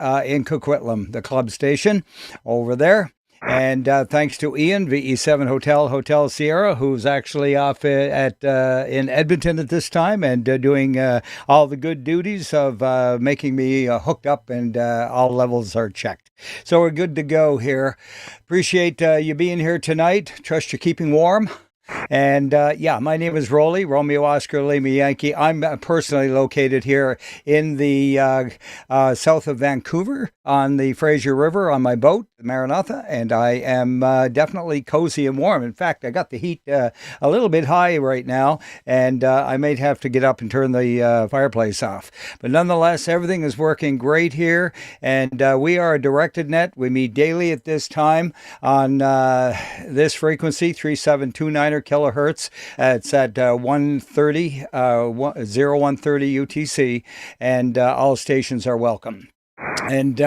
in Coquitlam, the club station over there. And thanks to Ian, VE7 Hotel Sierra, who's actually off at in Edmonton at this time and doing all the good duties of making me hooked up and all levels are checked. So we're good to go here. Appreciate you being here tonight. Trust you're keeping warm. And my name is Roly, Romeo Oscar Lima Yankee. I'm personally located here in the south of Vancouver on the Fraser River on my boat, the Maranatha, and I am definitely cozy and warm. In fact, I got the heat a little bit high right now, and I may have to get up and turn the fireplace off. But nonetheless, everything is working great here, and we are a directed net. We meet daily at this time on this frequency, 3729 kilohertz. It's at 0130 UTC, and all stations are welcome. And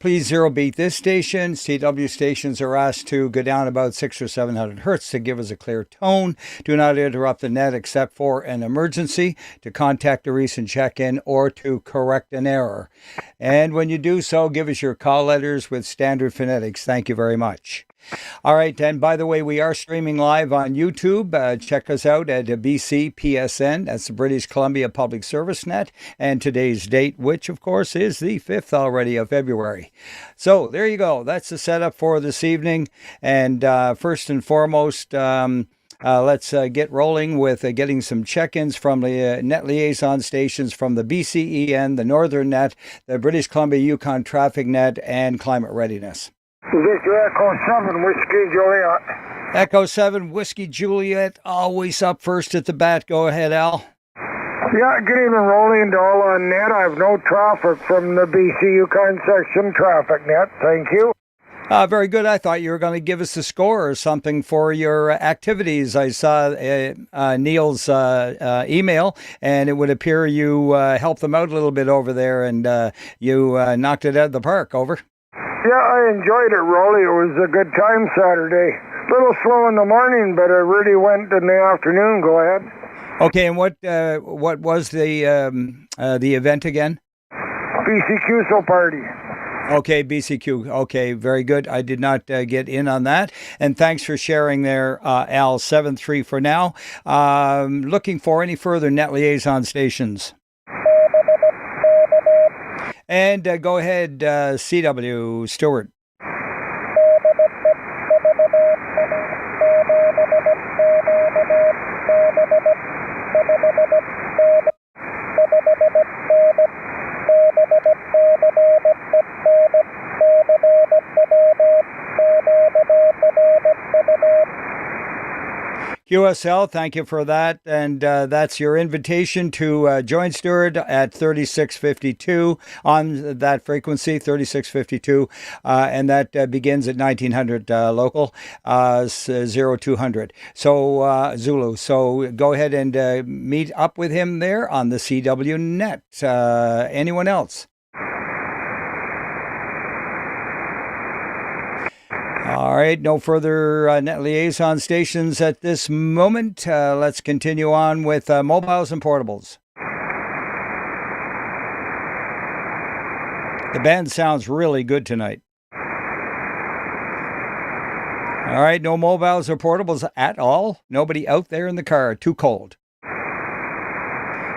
please zero beat this station. CW stations are asked to go down about 600 or 700 hertz to give us a clear tone. Do not interrupt the net except for an emergency, to contact a recent check-in, or to correct an error. And when you do so, give us your call letters with standard phonetics. Thank you very much. All right, and by the way, we are streaming live on YouTube. Check us out at BCPSN. That's the British Columbia Public Service Net. And today's date, which of course is the 5th already of February. So there you go. That's the setup for this evening. And first and foremost, let's get rolling with getting some check-ins from the net liaison stations from the BCEN, the Northern Net, the British Columbia Yukon Traffic Net, and Climate Readiness. Victor Echo 7, Whiskey Juliet. Echo 7, Whiskey Juliet, always up first at the bat. Go ahead, Al. Yeah, good evening, Roly and all on net. I have no traffic from the BC Yukon section traffic net. Thank you. Very good. I thought you were going to give us a score or something for your activities. I saw Neil's email, and it would appear you helped them out a little bit over there, and you knocked it out of the park. Over. Yeah, I enjoyed it, Roly. It was a good time Saturday. A little slow in the morning, but it really went in the afternoon. Go ahead. Okay, and what was the event again? BCQSO party. Okay, BCQ. Okay, very good. I did not get in on that. And thanks for sharing there, Al. 7-3 for now. Looking for any further net liaison stations. And go ahead, CW Stewart. QSL, thank you for that. And that's your invitation to join Stewart at 3652 on that frequency, 3652. And that begins at 1900 local, 0200. So Zulu. So go ahead and meet up with him there on the CW net. Anyone else? All right, no further net liaison stations at this moment. Let's continue on with mobiles and portables. The band sounds really good tonight. All right, no mobiles or portables at all. Nobody out there in the car, too cold.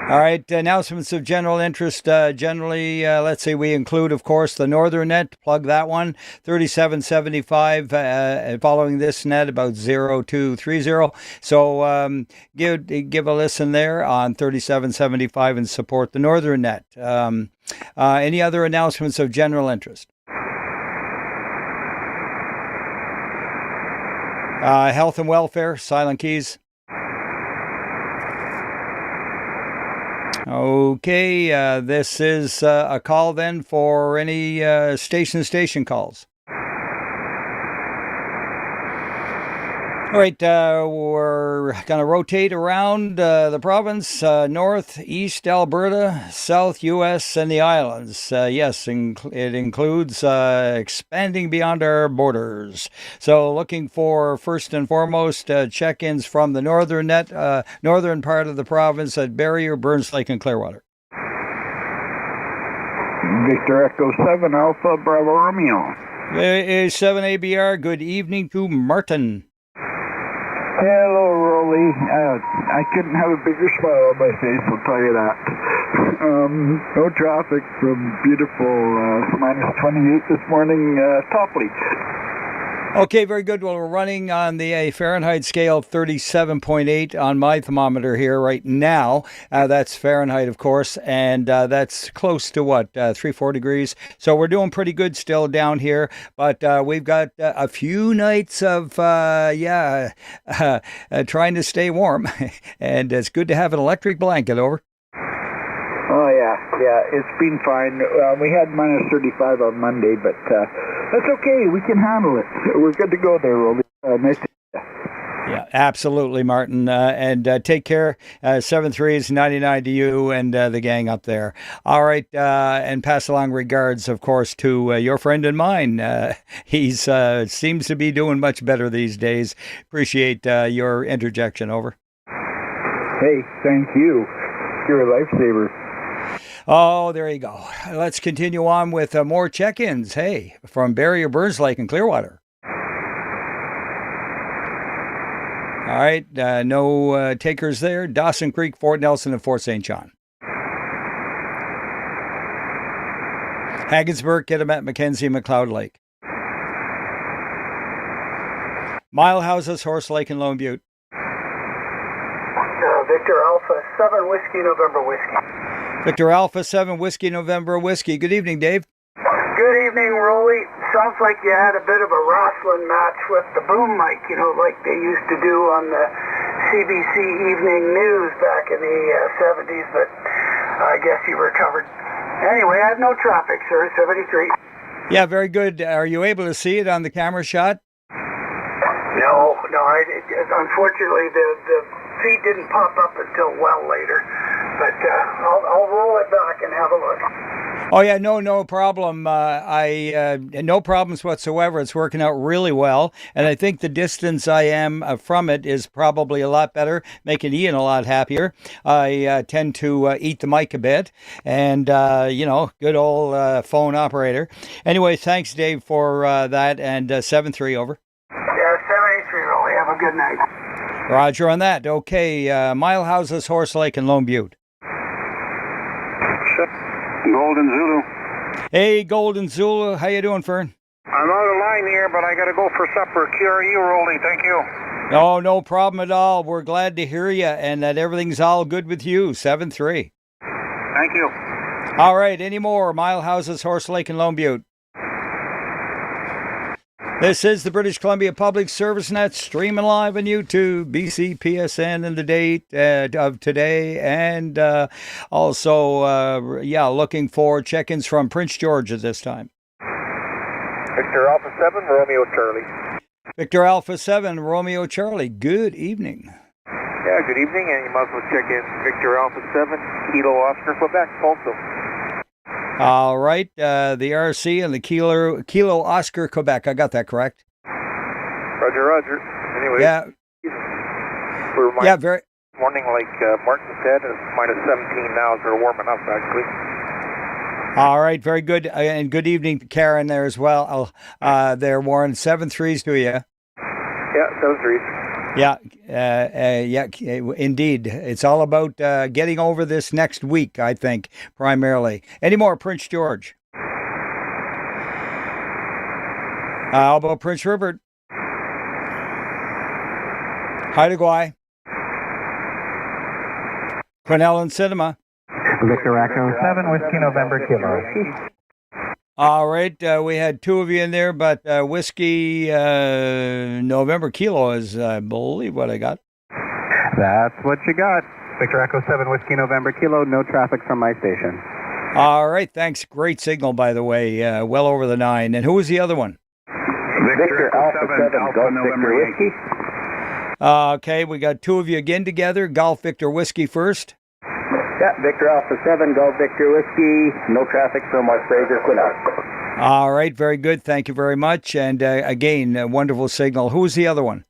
All right, announcements of general interest. Generally, let's say we include, of course, the Northern Net. Plug that one, 3775. Following this net, about 0230. So give a listen there on 3775 and support the Northern Net. Any other announcements of general interest? Health and welfare, silent keys. Okay, this is a call then for any station calls. All right, we're going to rotate around the province, north, east Alberta, south U.S., and the islands. Yes, it includes expanding beyond our borders. So looking for, first and foremost, check-ins from the northern net, northern part of the province at Barrier, Burns Lake, and Clearwater. Victor Echo 7 Alpha Bravo Romeo. 7ABR, good evening to Martin. Hello, Roly. I couldn't have a bigger smile on my face, I'll tell you that. No traffic from beautiful minus 28 this morning, Topley. Okay, very good. Well, we're running on the Fahrenheit scale 37.8 on my thermometer here right now. That's Fahrenheit, of course, and that's close to what, 3-4 degrees. So we're doing pretty good still down here, but we've got a few nights of, trying to stay warm, and it's good to have an electric blanket over. Oh, yeah, it's been fine. We had minus 35 on Monday, but that's okay. We can handle it. We're good to go there, Roly. Nice to see you. Yeah, absolutely, Martin. And take care. 7-3 is 99 to you and the gang up there. All right, and pass along regards, of course, to your friend and mine. He's seems to be doing much better these days. Appreciate your interjection, over. Hey, thank you. You're a lifesaver. Oh, there you go. Let's continue on with more check-ins. Hey, from Barrier Burns Lake and Clearwater. All right, no takers there. Dawson Creek, Fort Nelson, and Fort St. John. Haggensburg, Kitimat, Mackenzie, and McLeod Lake. Mile Houses, Horse Lake, and Lone Butte. Victor Alpha 7 Whiskey November Whiskey. Victor Alpha 7 Whiskey November Whiskey. Good evening, Dave. Good evening, Roly. Sounds like you had a bit of a wrestling match with the boom mic, like they used to do on the CBC Evening News back in the 70s, but I guess you recovered. Anyway, I have no traffic, sir. 73. Yeah, very good. Are you able to see it on the camera shot? No. Unfortunately, the feed didn't pop up until well later. But I'll roll it back and have a look. Oh yeah, no problem. No problems whatsoever. It's working out really well, and I think the distance I am from it is probably a lot better, making Ian a lot happier. I tend to eat the mic a bit, and good old phone operator. Anyway, thanks, Dave, for that. And 7-3 over. Yeah, 73. Roly. Have a good night. Roger on that. Okay, Mile Houses, Horse Lake, and Lone Butte. Golden Zulu. Hey, Golden Zulu. How you doing, Fern? I'm out of line here, but I got to go for supper. QRU, Roly. Thank you. Oh, no problem at all. We're glad to hear you and that everything's all good with you. 7-3. Thank you. All right. Any more? Mile Houses, Horse Lake, and Lone Butte. This is the British Columbia Public Service Net, streaming live on YouTube, BCPSN, and the date of today, and also, looking for check-ins from Prince George at this time. Victor Alpha 7, Romeo Charlie. Victor Alpha 7, Romeo Charlie. Good evening. Yeah, good evening, and you might as well check in Victor Alpha 7, Kilo Oscar, Quebec, also. All right, the RC and the Kilo Oscar, Quebec. I got that correct. Roger. Anyway. Yeah. Very. Morning, like Martin said, it's minus 17 now, so we're warming up, actually. All right, very good. And good evening to Karen there as well. There, Warren. 7-3s to you. Yeah, 7-3s. Yeah, indeed. It's all about getting over this next week, I think, primarily. Any more, Prince George? How about Prince Rupert? Haida Gwaii. Quesnel and Cinema. Victor Echo 7, Whiskey November Kilo. All right, we had two of you in there, but Whiskey November Kilo is, I believe, what I got. That's what you got. Victor Echo 7, Whiskey November Kilo, no traffic from my station. All right, thanks. Great signal, by the way, well over the 9. And who was the other one? Victor Alpha 7, Golf Victor Whiskey. Okay, we got two of you again together. Golf Victor Whiskey first. Yeah, Victor Alpha 7, Golf Victor Whiskey, no traffic from West Fraser, Quinnipiac. All right, very good. Thank you very much. And again, a wonderful signal. Who was the other one?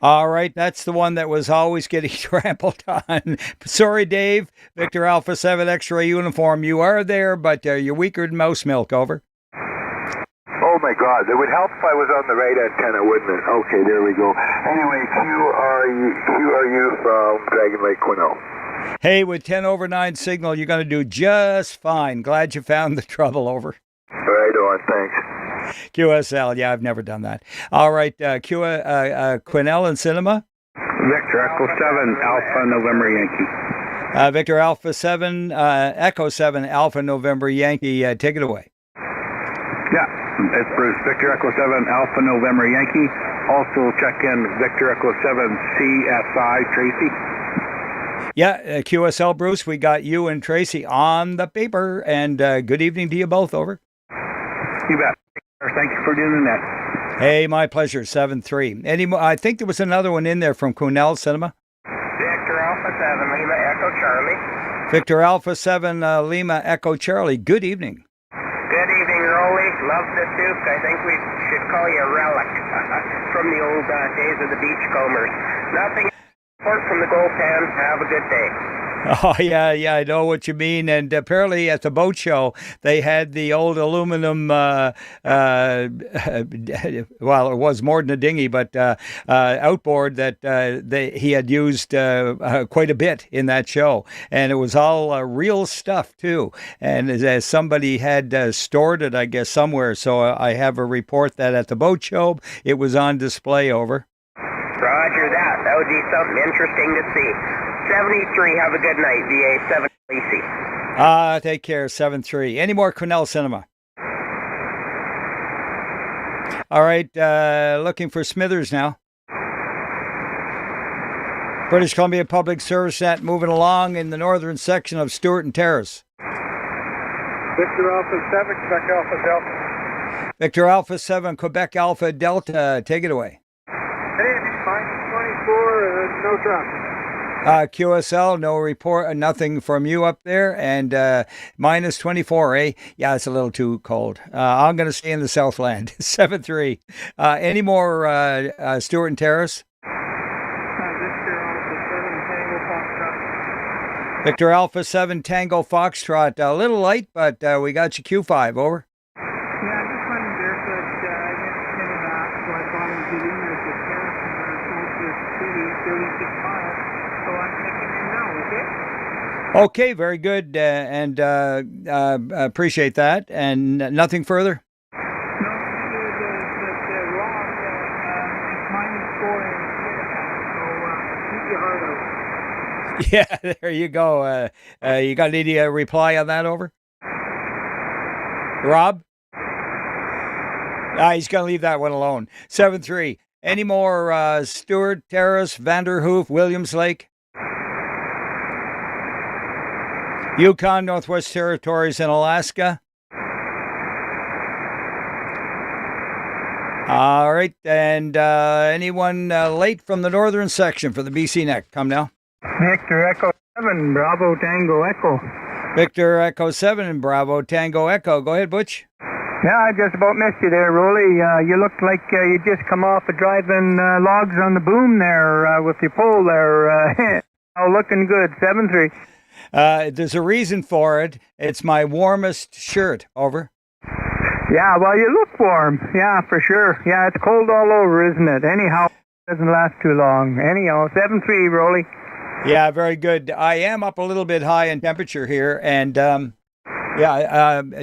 All right, that's the one that was always getting trampled on. Sorry, Dave. Victor Alpha 7 X-ray uniform. You are there, but you're weaker than mouse milk. Over. Oh my God, it would help if I was on the right antenna, wouldn't it? Okay, there we go. Anyway, QRU from Dragon Lake, Quesnel. Hey, with 10 over 9 signal, you're going to do just fine. Glad you found the trouble. Over. Right on, thanks. QSL, yeah, I've never done that. All right, Quesnel and Cinema. Victor Echo 7 Alpha November Yankee. Victor Alpha 7, Echo 7 Alpha November Yankee. Take it away. Yeah, it's Bruce. Victor Echo 7 Alpha November Yankee. Also check in Victor Echo 7 CSI Tracy. Yeah, QSL Bruce, we got you and Tracy on the paper, and good evening to you both. Over. You bet. Thank you for doing that. Hey, my pleasure. 7-3. I think there was another one in there from Quesnel Cinema. Victor Alpha 7 Lima Echo Charlie. Victor Alpha 7 Lima Echo Charlie. Good evening. Good evening, Roly. Love the Duke. I think we should call you a relic from the old days of the beachcombers. Nothing apart from the gold pan. Have a good day. Oh, yeah, I know what you mean. And apparently at the boat show, they had the old aluminum, well, it was more than a dinghy, but outboard that he had used quite a bit in that show. And it was all real stuff, too. And as somebody had stored it, I guess, somewhere. So I have a report that at the boat show, it was on display. Over. Roger that. That would be something interesting to see. 73, have a good night, VA 7 Lacey. Take care, 7-3. Any more Quesnel Cinema? All right, looking for Smithers now. British Columbia Public Service Net moving along in the northern section of Stewart and Terrace. Victor Alpha 7, Quebec Alpha Delta. Victor Alpha 7, Quebec Alpha Delta, take it away. Hey, -24, no traffic. QSL, no report, nothing from you up there, and -24, eh? Yeah, it's a little too cold. I'm going to stay in the Southland. 7-3. Any more Stewart and Terrace? Victor Alpha 7 Tango Foxtrot. A little light, but we got you Q5. Over. Yeah, I just went in barefoot. I missed him back, so I thought I'd get in there to Terrace and close to the city, 36 miles. So I'm checking in now, okay? Okay, very good, and appreciate that. And nothing further? No, but Rob is -4 in Winnipeg, so keep your heart out. Yeah, there you go. You got any reply on that? Over. Rob? He's going to leave that one alone. 7-3. Any more Stewart, Terrace, Vanderhoof, Williams Lake? Yukon, Northwest Territories, and Alaska? All right. And anyone late from the northern section for the BC Neck? Come now. Victor Echo 7, Bravo Tango Echo. Victor Echo 7 and Bravo Tango Echo. Go ahead, Butch. Yeah, I just about missed you there, Roly. You looked like you just come off of driving logs on the boom there with your pole there. Oh, looking good, 7-3. There's a reason for it. It's my warmest shirt. Over. Yeah, well, you look warm. Yeah, for sure. Yeah, it's cold all over, isn't it? Anyhow, it doesn't last too long. Anyhow, 7-3, Roly. Yeah, very good. I am up a little bit high in temperature here, and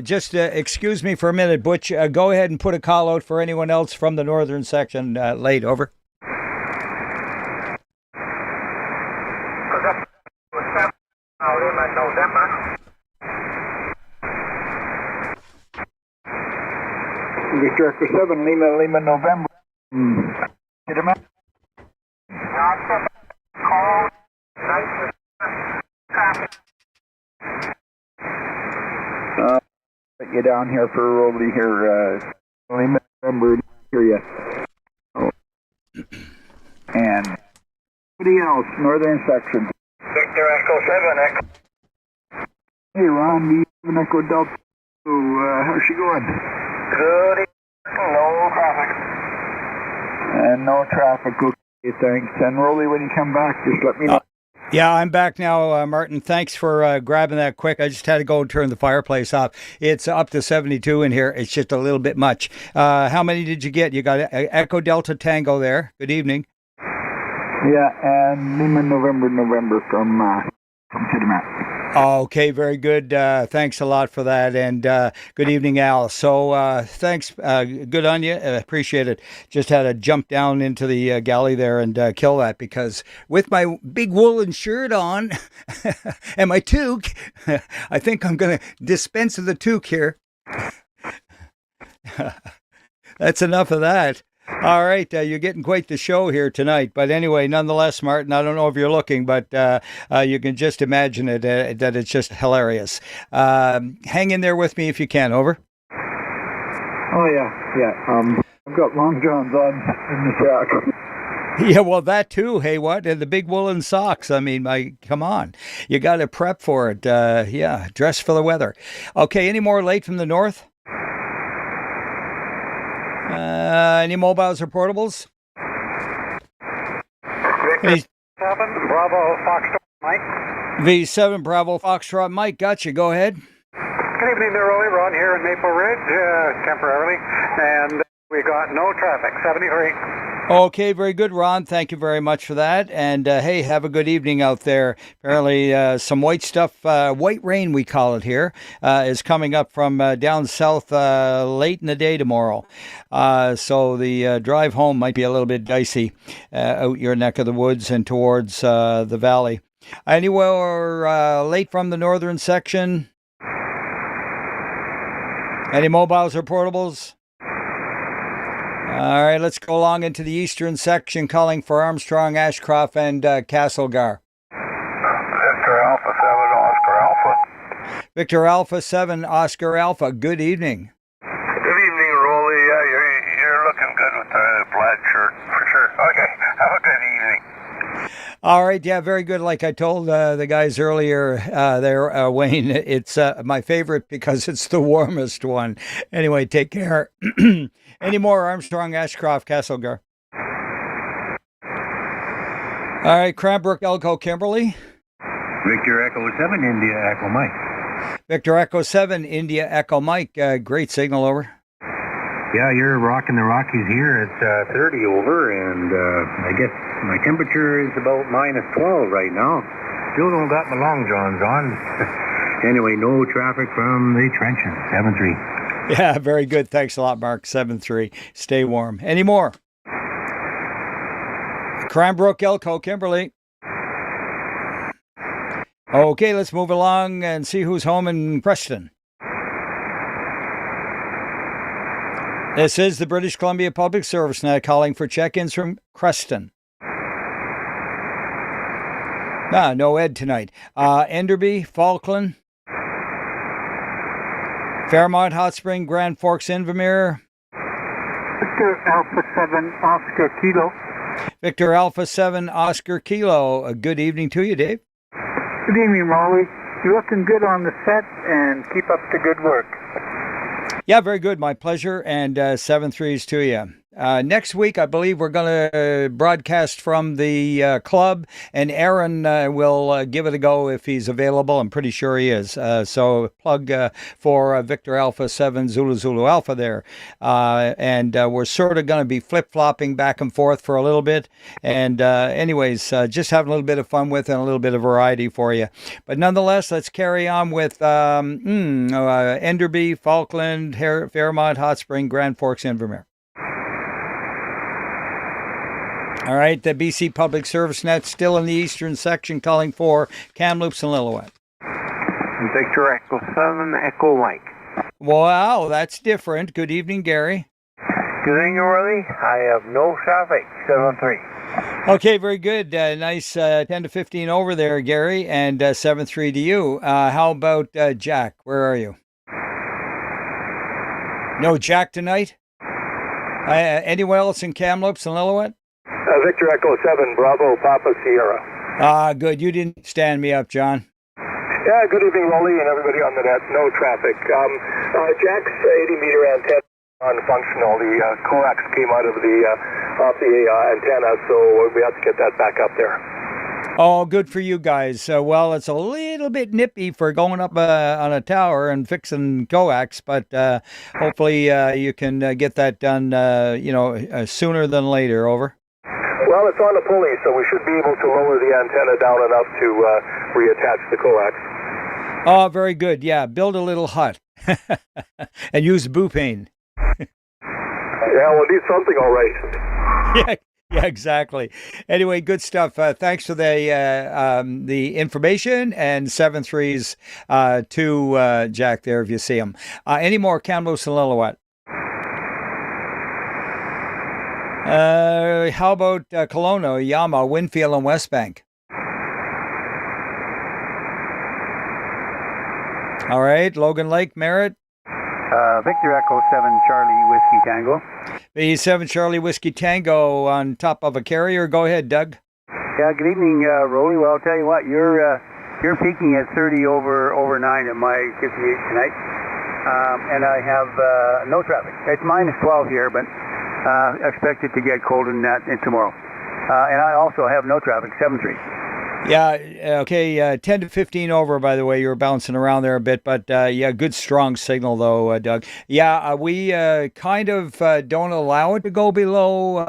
just excuse me for a minute, Butch. Go ahead and put a call out for anyone else from the northern section late. Over. Victor Echo 7, Lima, November. Get him out. Get you down here for Roly here, Lima, November, here yet. Oh. And anybody else, northern section? Victor Echo 7 Echo. Hey, Ron, the Echo Delta. How's she going? Good. No traffic. And no traffic. Hey, thanks. And Roly, when you come back, just let me know. Yeah, I'm back now, Martin. Thanks for grabbing that quick. I just had to go and turn the fireplace off. It's up to 72 in here. It's just a little bit much. How many did you get? You got Echo Delta Tango there. Good evening. Yeah, and Lima November from Kitimat. Okay, very good. Thanks a lot for that. And good evening, Al. So thanks. Good on you. Appreciate it. Just had to jump down into the galley there and kill that because with my big woolen shirt on and my toque, I think I'm going to dispense of the toque here. That's enough of that. All right, you're getting quite the show here tonight. But anyway, nonetheless, Martin, I don't know if you're looking, but you can just imagine it, that it's just hilarious. Hang in there with me if you can, over. Oh, yeah. I've got long johns on in the shack. Yeah, well, that too. Hey, what? And the big woolen socks. I mean, come on. You got to prep for it. Yeah, dress for the weather. Okay, any more late from the north? Any mobiles or portables? Victor 7, Bravo, Foxtrot, Mike. V7, Bravo, Foxtrot, Mike. Gotcha. Go ahead. Good evening there, Roly. Ron here in Maple Ridge, temporarily. And we got no traffic, 73. Okay, very good, Ron. Thank you very much for that. And hey, have a good evening out there. Apparently, some white stuff, white rain we call it here, is coming up from down south late in the day tomorrow. So the drive home might be a little bit dicey out your neck of the woods and towards the valley. Anywhere late from the northern section? Any mobiles or portables? All right, let's go along into the eastern section, calling for Armstrong, Ashcroft, and Castlegar. Victor Alpha 7, Oscar Alpha. Victor Alpha 7, Oscar Alpha. Good evening. Good evening, Roly. Yeah, you're looking good with the plaid shirt, for sure. Okay, have a good evening. All right, yeah, very good. Like I told the guys earlier there, Wayne, it's my favorite because it's the warmest one. Anyway, take care. Any more Armstrong, Ashcroft, Castlegar? All right, Cranbrook, Elko, Kimberley. Victor Echo 7, India Echo Mike. Victor Echo 7, India Echo Mike. Great signal, over. Yeah, you're rocking the Rockies here. It's 30 over, and I guess my temperature is about -12 right now. Still don't got my long johns on. Anyway, no traffic from the trenches. 7-3. Yeah, very good. Thanks a lot, Mark. 7-3. Stay warm. Any more? Cranbrook, Elko, Kimberley. Okay, let's move along and see who's home in Preston. This is the British Columbia Public Service Net calling for check-ins from Creston. No Ed tonight. Enderby, Falkland, Fairmont, Hot Spring, Grand Forks, Invermere. Victor Alpha 7, Oscar Kilo. Victor Alpha 7, Oscar Kilo. A good evening to you, Dave. Good evening, Roly. You're looking good on the set, and keep up the good work. Yeah, very good. My pleasure. And 7-3s to you. Next week, I believe we're going to broadcast from the club, and Aaron will give it a go if he's available. I'm pretty sure he is. So plug for Victor Alpha 7 Zulu Alpha there. And we're sort of going to be flip-flopping back and forth for a little bit. And anyways, just having a little bit of fun with it and a little bit of variety for you. But nonetheless, let's carry on with Enderby, Falkland, Fairmont, Hot Spring, Grand Forks, Invermere. All right, the BC Public Service Net still in the eastern section calling for Kamloops and Lillooet. Victor Echo 7, Echo Mike. Wow, that's different. Good evening, Gary. Good evening, Roly. I have no traffic, 7-3. Okay, very good. Nice 10 to 15 over there, Gary, and 7-3 to you. How about Jack? Where are you? No Jack tonight? Anywhere else in Kamloops and Lillooet? Victor Echo 7, Bravo, Papa Sierra. Good. You didn't stand me up, John. Yeah, good evening, Roly, and everybody on the net. No traffic. Jack's 80-meter antenna unfunctional. The coax came out of the off the antenna, so we have to get that back up there. Oh, good for you guys. Well, it's a little bit nippy for going up on a tower and fixing coax, but hopefully you can get that done, sooner than later. Over. Well, it's on the pulley, so we should be able to lower the antenna down enough to reattach the coax. Oh, very good. Yeah, build a little hut and use butane. Yeah, we'll need something, all right. Yeah, exactly. Anyway, good stuff. Thanks for the information and 7.3s to Jack there if you see him. Any more Kamloops and Lillooet? How about Kelowna, Yama, Winfield, and West Bank? All right, Logan Lake, Merritt. Victor Echo 7 Charlie Whiskey Tango. The 7 Charlie Whiskey Tango on top of a carrier. Go ahead, Doug. Yeah, good evening, Roly. Well, I'll tell you what, you're peaking at 30 over 9 at my 58 tonight, and I have no traffic. It's -12 here, but expect it to get colder than that tomorrow. And I also have no traffic, 7-3. Yeah, okay, 10 to 15 over, by the way. You were bouncing around there a bit, but yeah, good strong signal, though, Doug. Yeah, we kind of don't allow it to go below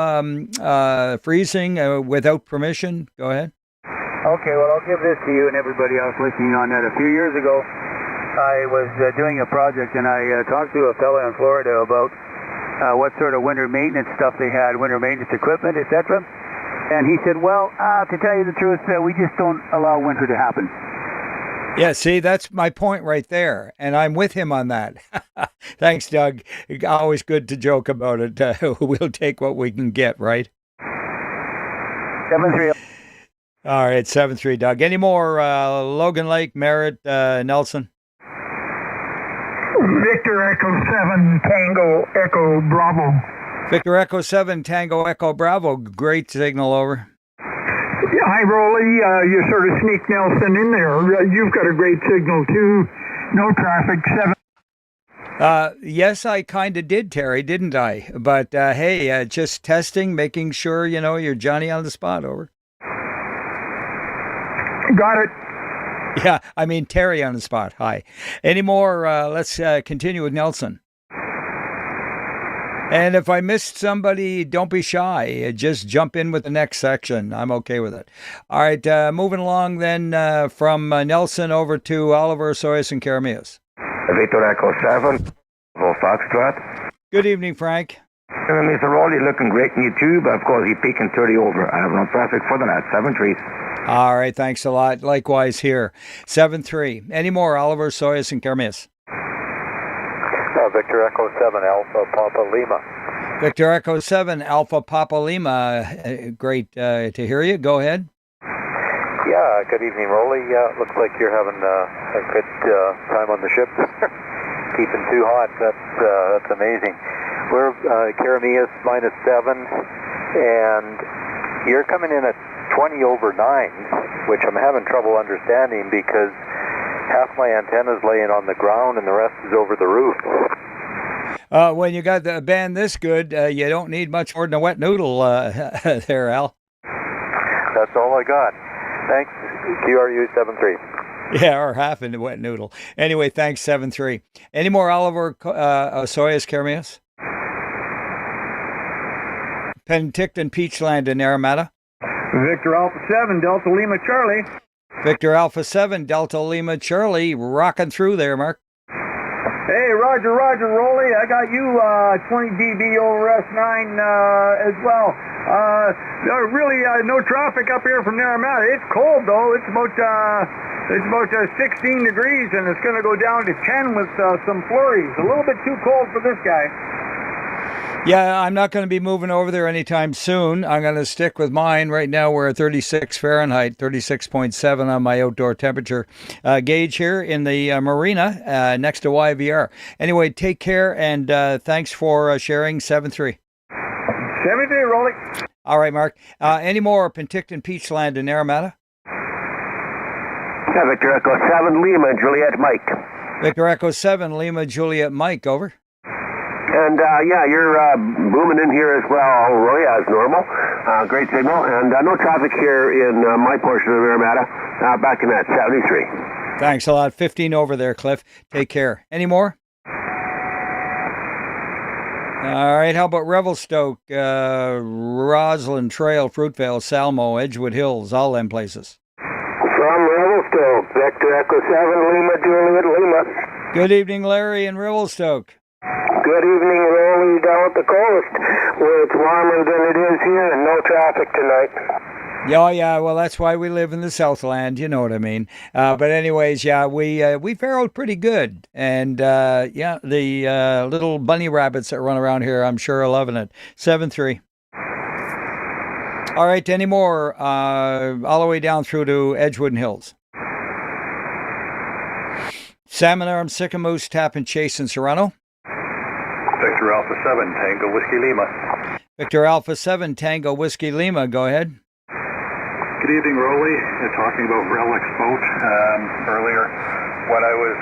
freezing without permission. Go ahead. Okay, well, I'll give this to you and everybody else listening on that. A few years ago, I was doing a project, and I talked to a fellow in Florida about what sort of winter maintenance stuff they had, winter maintenance equipment, etc., and he said, well, to tell you the truth, we just don't allow winter to happen. Yeah, see, that's my point right there. And I'm with him on that. Thanks, Doug. Always good to joke about it. We'll take what we can get, right? 7-3. All right, 7-3, Doug. Any more Logan Lake, Merritt, Nelson? Victor Echo 7 Tango Echo Bravo. Victor Echo 7 Tango Echo Bravo. Great signal, over. Hi, Roly. You sort of sneaked Nelson in there. You've got a great signal, too. No traffic, 7. Yes, I kind of did, Terry, didn't I? But hey, just testing, making sure, you're Johnny on the spot, over. Got it. Yeah, I mean Terry on the spot. Hi. Any more? Let's continue with Nelson. And if I missed somebody, don't be shy. Just jump in with the next section. I'm okay with it. All right, moving along then from Nelson over to Oliver, Soyuz, and Karamias. Victor Echo 7, Foxtrot. Good evening, Frank. Mr. Roly looking great in you too, but of course he's peaking 30 over. I have no traffic for the night, 7-3. All right, thanks a lot. Likewise here, 7-3. Any more, Oliver, Soyuz, and Karamias? Victor Echo 7 Alpha Papa Lima. Victor Echo 7 Alpha Papa Lima. Great to hear you. Go ahead. Yeah, good evening, Roly. Looks like you're having a good time on the ship. Keeping too hot. That's amazing. We're Karamias -7, and you're coming in at 20 over 9, which I'm having trouble understanding because half my antenna's laying on the ground and the rest is over the roof. When you got the band this good, you don't need much more than a wet noodle there, Al. That's all I got. Thanks, QRU 7-3. Yeah, or half in the wet noodle. Anyway, thanks, 7-3. Any more Oliver Soyuz, Karamias? Penticton, Peachland, and Naramata? Victor Alpha 7 Delta Lima Charlie. Victor Alpha 7 Delta Lima Charlie, rocking through there, Mark. Hey, Roger, Roly. I got you 20 dB over S9 as well. Really no traffic up here from Naramata. It's cold though. It's about 16 degrees, and it's going to go down to 10 with some flurries. A little bit too cold for this guy. Yeah, I'm not going to be moving over there anytime soon. I'm going to stick with mine. Right now we're at 36 Fahrenheit, 36.7 on my outdoor temperature gauge here in the marina next to YVR. Anyway, take care, and thanks for sharing 7-3. 7-3, Roly. All right, Mark. Any more Penticton, Peachland, and Naramata? Victor Echo 7 Lima Juliet Mike. Victor Echo 7 Lima Juliet Mike, over. And yeah, you're booming in here as well, Roy, as normal. Great signal. And no traffic here in my portion of Parramatta. Back in that 73. Thanks a lot. 15 over there, Cliff. Take care. Any more? All right. How about Revelstoke, Roslyn Trail, Fruitvale, Salmo, Edgewood Hills, all them places? From Revelstoke, Vector Echo 7, Lima, Juliet, Lima. Good evening, Larry in Revelstoke. Good evening, Roly, down at the coast, where it's warmer than it is here and no traffic tonight. Yeah, yeah. Well, that's why we live in the Southland. You know what I mean. But anyways, yeah, we fared pretty good, and yeah, the little bunny rabbits that run around here, I'm sure are loving it. 7-3. All right, any more? All the way down through to Edgewood and Hills. Salmon Arm, Sycamoose, Tap and Chase in Serrano. Victor Alpha 7, Tango Whiskey Lima. Victor Alpha 7, Tango Whiskey Lima. Go ahead. Good evening, Roly. Talking about Relic's boat earlier. When I was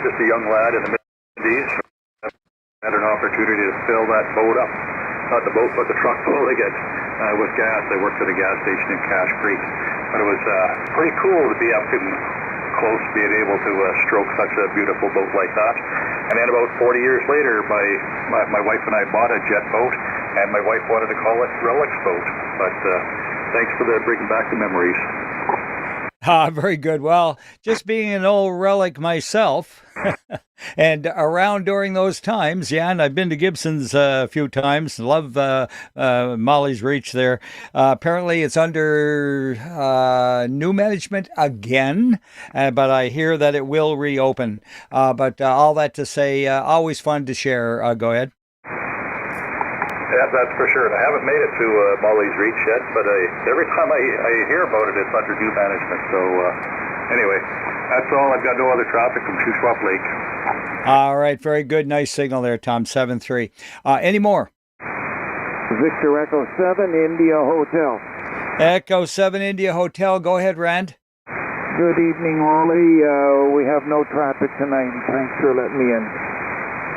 just a young lad in the mid-70s, I had an opportunity to fill that boat up. Not the boat, but the truck full again with gas. I worked at a gas station in Cache Creek. But it was pretty cool to be up and close, being able to stroke such a beautiful boat like that. And then about 40 years later, my wife and I bought a jet boat, and my wife wanted to call it Relic's boat. But thanks for bringing back the memories. Very good. Well, just being an old relic myself and around during those times, yeah, and I've been to Gibson's a few times. Love Molly's Reach there. Apparently it's under new management again, but I hear that it will reopen. But all that to say, always fun to share. Go ahead. Yeah, that's for sure. And I haven't made it to Molly's Reach yet, but every time I hear about it, it's under new management. So anyway, that's all. I've got no other traffic from Shuswap Lake. All right, very good. Nice signal there, Tom. 7-3. Any more? Victor Echo 7, India Hotel. Echo 7, India Hotel. Go ahead, Rand. Good evening, Roly. We have no traffic tonight. Thanks for letting me in.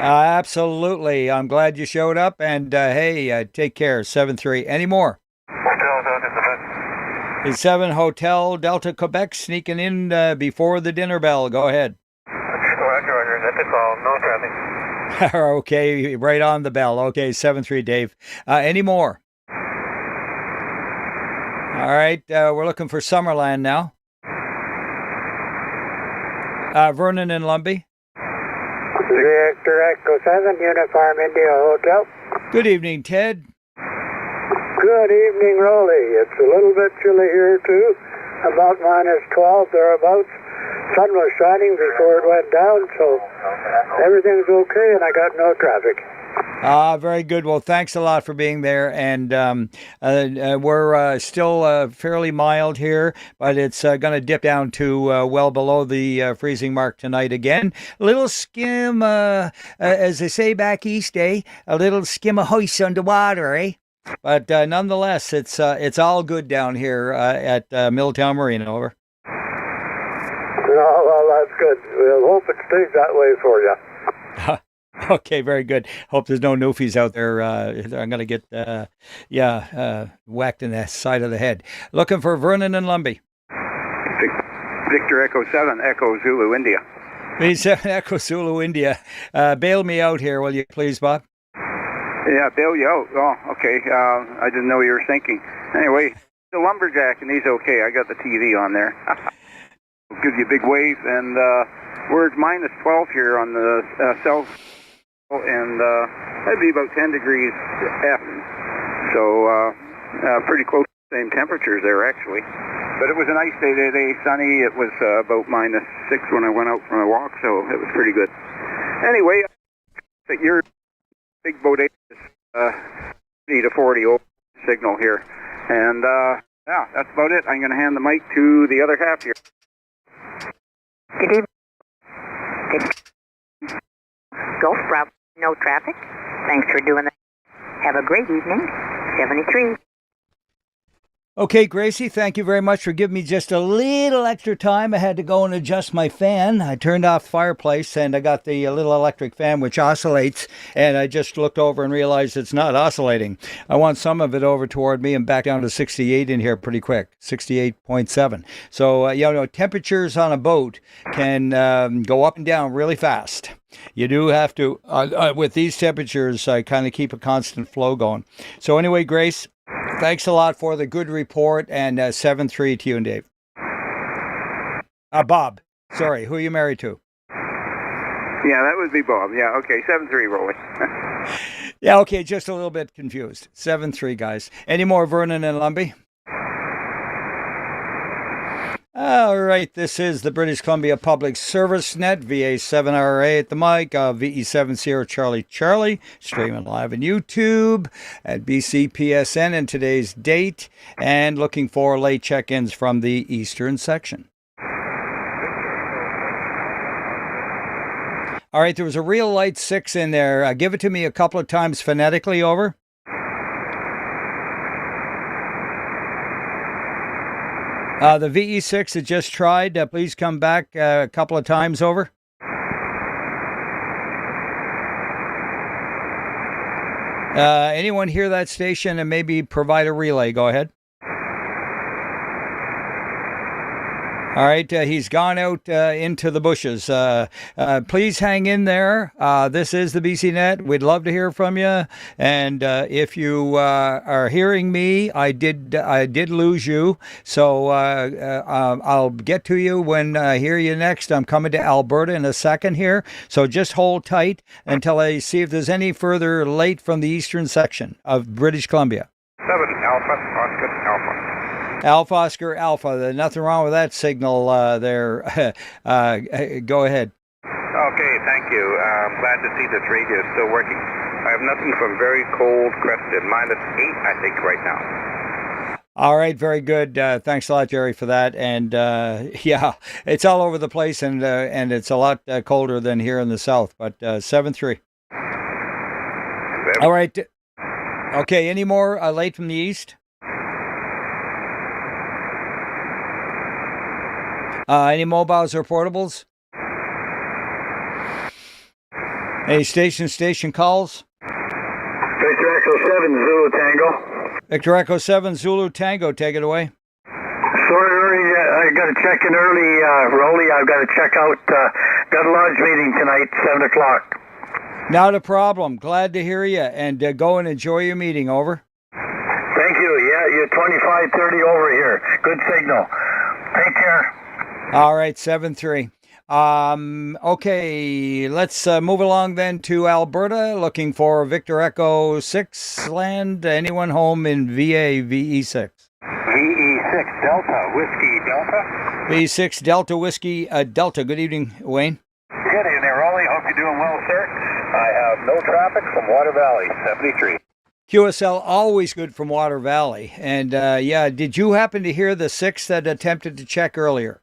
Absolutely. I'm glad you showed up, and hey, take care. 7-3. Any more? It's 7 Hotel Delta Quebec sneaking in before the dinner bell. Go ahead. Roger. That's a call. No traffic. Okay, right on the bell. Okay, 7-3, Dave. Any more? All right, we're looking for Summerland now. Vernon and Lumbee. Victor Echo 7, Uniform India Hotel. Good evening, Ted. Good evening, Roly. It's a little bit chilly here, too. About -12 thereabouts. Sun was shining before it went down, so everything's okay, and I got no traffic. Very good. Well, thanks a lot for being there. And we're still fairly mild here, but it's going to dip down to well below the freezing mark tonight again. A little skim, as they say back east, eh? A little skim of ice underwater, eh? But nonetheless, it's all good down here at Milltown Marina. Over. Oh, well, that's good. We'll hope it stays that way for you. Okay, very good. Hope there's no newfies out there. I'm going to get, whacked in the side of the head. Looking for Vernon and Lumbee. Victor Echo 7, Echo Zulu, India. V7 Echo Zulu, India. Bail me out here, will you please, Bob? Yeah, bail you out. Oh, okay. I didn't know you were thinking. Anyway, the lumberjack, and he's okay. I got the TV on there. Gives you a big wave, and we're at -12 here on the south. And that'd be about 10 degrees F. So pretty close to the same temperatures there, actually. But it was a nice day today, sunny. It was about -6 when I went out for my walk, so it was pretty good. Anyway, your big boat is 30 to 40 over signal here. And yeah, that's about it. I'm going to hand the mic to the other half here. Good evening. Gulf Bravo, no traffic. Thanks for doing that. Have a great evening. 73. Okay, Gracie, thank you very much for giving me just a little extra time. I had to go and adjust my fan. I turned off the fireplace and I got the little electric fan which oscillates, and I just looked over and realized it's not oscillating. I want some of it over toward me and back down to 68 in here pretty quick, 68.7. So, temperatures on a boat can go up and down really fast. You do have to, with these temperatures, kind of keep a constant flow going. So anyway, Grace, thanks a lot for the good report, and 7-3 to you and Dave. Bob. Sorry, who are you married to? Yeah, that would be Bob. Yeah, okay, 7-3, Roly. Yeah, okay, just a little bit confused. 7-3, guys. Any more Vernon and Lumbee? All right, this is the British Columbia Public Service Net, VA7RA at the mic, VE7 Sierra Charlie Charlie, streaming live on YouTube at BCPSN and today's date, and looking for late check-ins from the eastern section. All right, there was a real light 6 in there. Give it to me a couple of times phonetically, over. The VE6 that just tried, please come back a couple of times, over. Anyone hear that station and maybe provide a relay? Go ahead. All right, he's gone out into the bushes. Please hang in there. This is the BC Net. We'd love to hear from you. And if you are hearing me, I did lose you. So I'll get to you when I hear you next. I'm coming to Alberta in a second here. So just hold tight until I see if there's any further late from the eastern section of British Columbia. 7 Alpha, Oscar Alpha. Alpha Oscar Alpha. There's nothing wrong with that signal there. Go ahead. Okay, thank you. I'm glad to see this radio is still working. I have nothing from very cold crested, -8, I think, right now. All right, very good. Thanks a lot, Jerry, for that. And yeah, it's all over the place, and it's a lot colder than here in the south. But 7-3. All right. Okay, any more late from the east? Any mobiles or portables? Any station calls? Victor Echo 7 Zulu Tango. Victor Echo 7 Zulu Tango, take it away. Sorry, early, I got to check in early, Roly. I've got to check out. Got a lodge meeting tonight, 7 o'clock. Not a problem. Glad to hear you. And go and enjoy your meeting, over. Thank you. Yeah, you're 25:30 over here. Good signal. Take care. All right, 7-3. Okay, let's move along then to Alberta, looking for Victor Echo 6 land. Anyone home in VE6? VE6 Delta Whiskey Delta. VE6 Delta Whiskey Delta. Good evening, Wayne. Good evening, Roly. Hope you're doing well, sir. I have no traffic from Water Valley, 73. QSL, always good from Water Valley. And yeah, did you happen to hear the 6 that attempted to check earlier?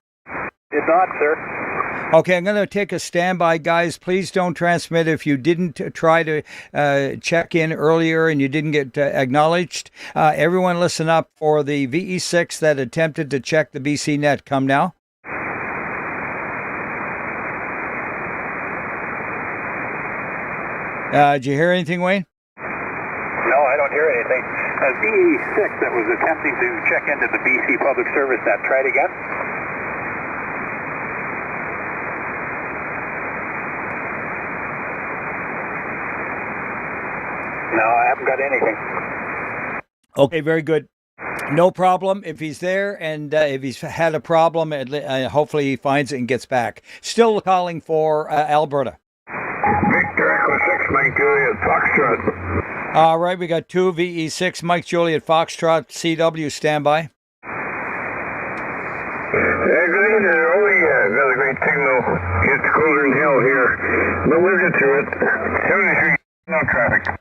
Did not, sir. Okay, I'm going to take a standby, guys. Please don't transmit if you didn't try to check in earlier and you didn't get acknowledged. Everyone listen up for the VE6 that attempted to check the BC Net. Come now. Did you hear anything, Wayne? No, I don't hear anything. VE6 that was attempting to check into the BC Public Service Net. Try it again. No, I haven't got anything. Okay, very good. No problem. If he's there and if he's had a problem, hopefully he finds it and gets back. Still calling for Alberta. Victor Echo 6, Mike Juliet, Foxtrot. All right, we got 2 VE6, Mike Juliet, Foxtrot, CW, standby. Good evening, Roly. Another great signal. It's colder than hell here, but we'll get through it. 73, no traffic.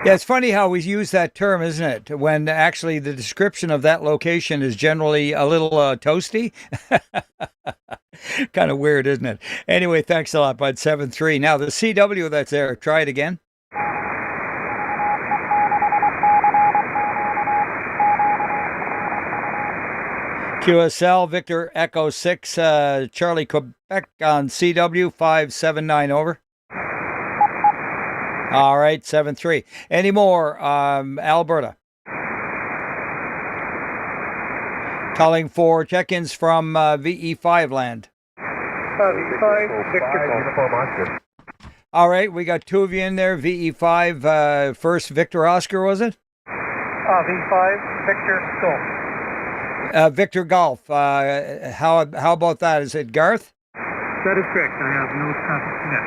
Yeah, it's funny how we use that term, isn't it? When actually the description of that location is generally a little toasty. Kind of weird, isn't it? Anyway, thanks a lot, bud. 7-3. Now, the CW that's there, try it again. QSL, Victor Echo 6, Charlie Quebec on CW 579 over. All right, 7-3. Any more, Alberta? Calling for check-ins from VE5 land. V5, Victor Uniform Oscar. All right, we got two of you in there. VE5, first Victor Oscar, was it? V5, Victor Golf. Victor Golf. How about that? Is it Garth? That is correct. I have no traffic net.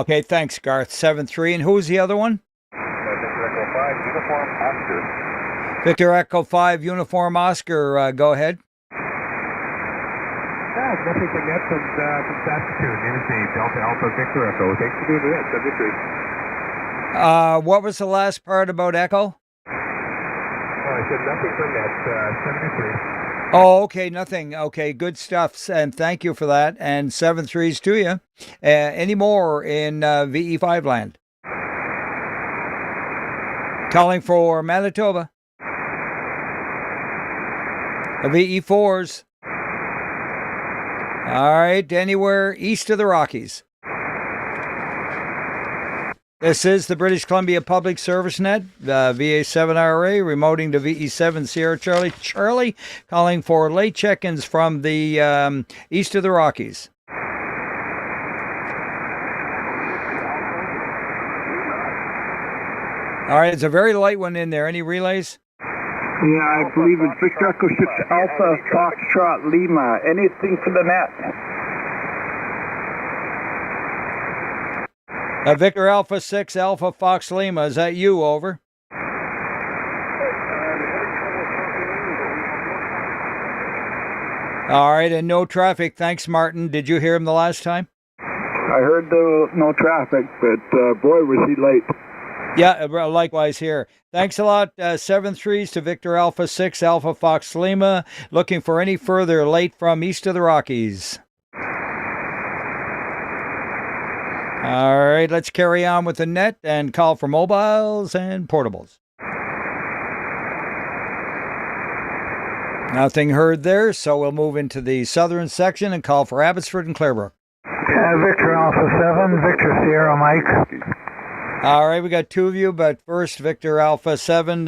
Okay, thanks, Garth. 7-3. And who's the other one? Victor Echo 5, Uniform Oscar. Victor Echo 5, Uniform Oscar. Go ahead. Nothing but net from Saskatoon. Interstate Delta Alpha Victor Echo. Thanks for doing the net. 73. What was the last part about Echo? I said nothing from net. 73. Oh, okay, nothing. Okay, good stuff, and thank you for that. And 7-3s to you. Any more in VE5 land? Calling for Manitoba. The VE4s. All right, anywhere east of the Rockies. This is the British Columbia Public Service Net, VA7RA, remoting to VE7 Sierra Charlie. Charlie calling for late check-ins from the east of the Rockies. All right, it's a very light one in there. Any relays? Yeah, I believe it's Victor Echo 6 Alpha Foxtrot Lima. Anything for the net? Victor Alpha 6 Alpha Fox Lima. Is that you? Over. All right, and no traffic. Thanks, Martin. Did you hear him the last time? I heard no traffic, but boy, was he late. Yeah, likewise here. Thanks a lot. 7-3s to Victor Alpha 6 Alpha Fox Lima. Looking for any further late from east of the Rockies. All right, let's carry on with the net and call for mobiles and portables. Nothing heard there, so we'll move into the southern section and call for Abbotsford and Clarebrook. Victor Alpha 7, Victor Sierra Mike. All right, we got two of you, but first, Victor Alpha 7,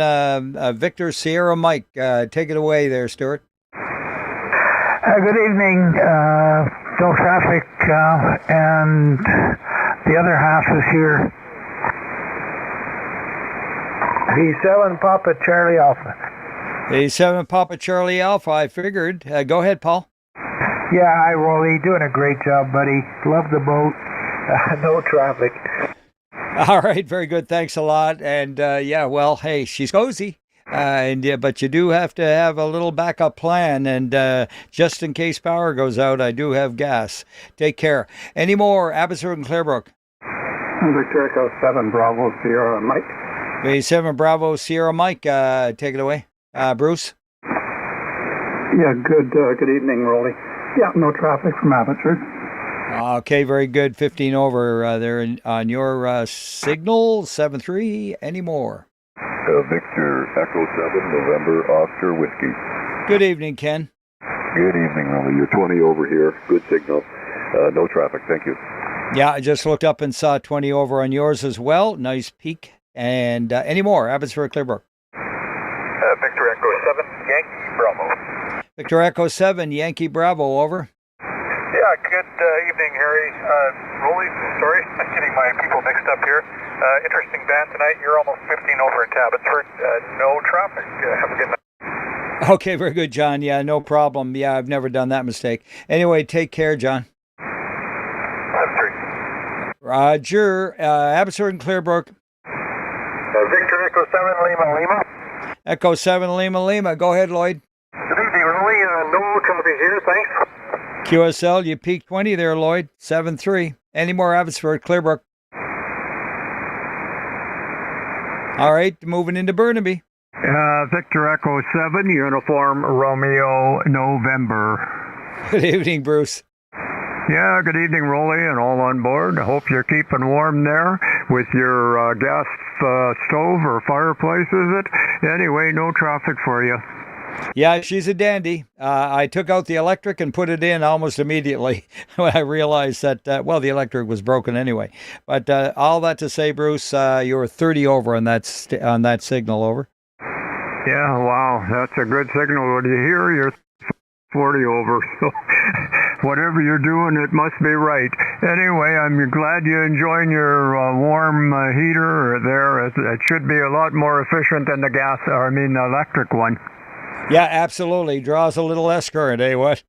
Victor Sierra Mike. Take it away there, Stuart. Good evening. No traffic, and the other half is here. V7 Papa Charlie Alpha. V7 Papa Charlie Alpha, I figured. Go ahead, Paul. Yeah, hi, Roly. Doing a great job, buddy. Love the boat. No traffic. All right, very good. Thanks a lot. And yeah, well, hey, she's cozy. But you do have to have a little backup plan. And just in case power goes out, I do have gas. Take care. Any more, Abbotsford and Clarebrook? Victor Echo 7 Bravo Sierra Mike. V7 Bravo Sierra Mike. Take it away. Bruce? Yeah, good evening, Roly. Yeah, no traffic from Abbotsford. Okay, very good. 15 over there on your signal. 7-3. Any more? Victor Echo 7 November Oscar Whiskey. Good evening, Ken. Good evening, Roly. You're 20 over here. Good signal. No traffic. Thank you. Yeah, I just looked up and saw 20 over on yours as well. Nice peak. And any more? Abbotsford, Clarebrook. Victor Echo 7 Yankee Bravo. Victor Echo 7 Yankee Bravo, over. Yeah, good evening, Harry. Roly, sorry, I'm getting my people mixed up here. Interesting band tonight. You're almost 15 over at Abbotsford. No traffic. Have a good night. Okay, very good, John. Yeah, no problem. Yeah, I've never done that mistake. Anyway, take care, John. 7-3. Roger. Abbotsford and Clarebrook. Victor Echo 7 Lima Lima. Echo 7 Lima Lima. Go ahead, Lloyd. Good evening, Roly. No traffic here. Thanks. QSL, you peaked 20 there, Lloyd. 7-3. Any more Abbotsford, Clarebrook? All right, moving into Burnaby. Victor Echo 7, Uniform Romeo November. Good evening, Bruce. Yeah, good evening, Roly, and all on board. I hope you're keeping warm there with your gas stove or fireplace, is it? Anyway, no traffic for you. Yeah, she's a dandy. I took out the electric and put it in almost immediately when I realized that, well, the electric was broken anyway. But all that to say, Bruce, you were 30 over on on that signal, over. Yeah, wow, that's a good signal. What do you hear? You're 40 over. So whatever you're doing, it must be right. Anyway, I'm glad you're enjoying your warm heater there. It should be a lot more efficient than the electric one. Yeah, absolutely. Draws a little less current, eh? What?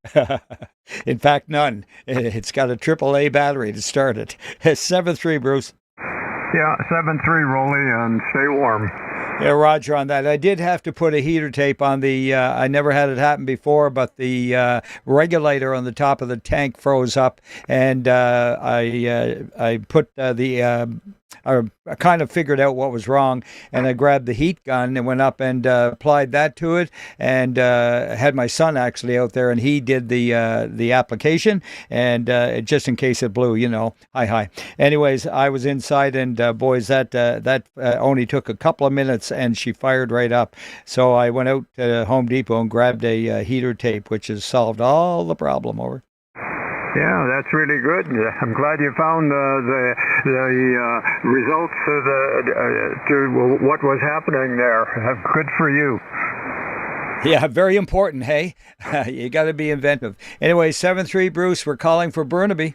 In fact, none. It's got a AAA battery to start it. It's 7-3, Bruce. Yeah, 7-3, Roly, and stay warm. Yeah, Roger on that. I did have to put a heater tape on the, I never had it happen before, but the regulator on the top of the tank froze up, and I put I kind of figured out what was wrong, and I grabbed the heat gun and went up and applied that to it, and had my son actually out there, and he did the application, and just in case it blew, hi. Anyways, I was inside, and boys, that only took a couple of minutes, and she fired right up. So I went out to Home Depot and grabbed a heater tape, which has solved all the problem, over. Yeah, that's really good. I'm glad you found the results to what was happening there. Good for you. Yeah, very important, hey? You got to be inventive. Anyway, 7-3, Bruce, we're calling for Burnaby.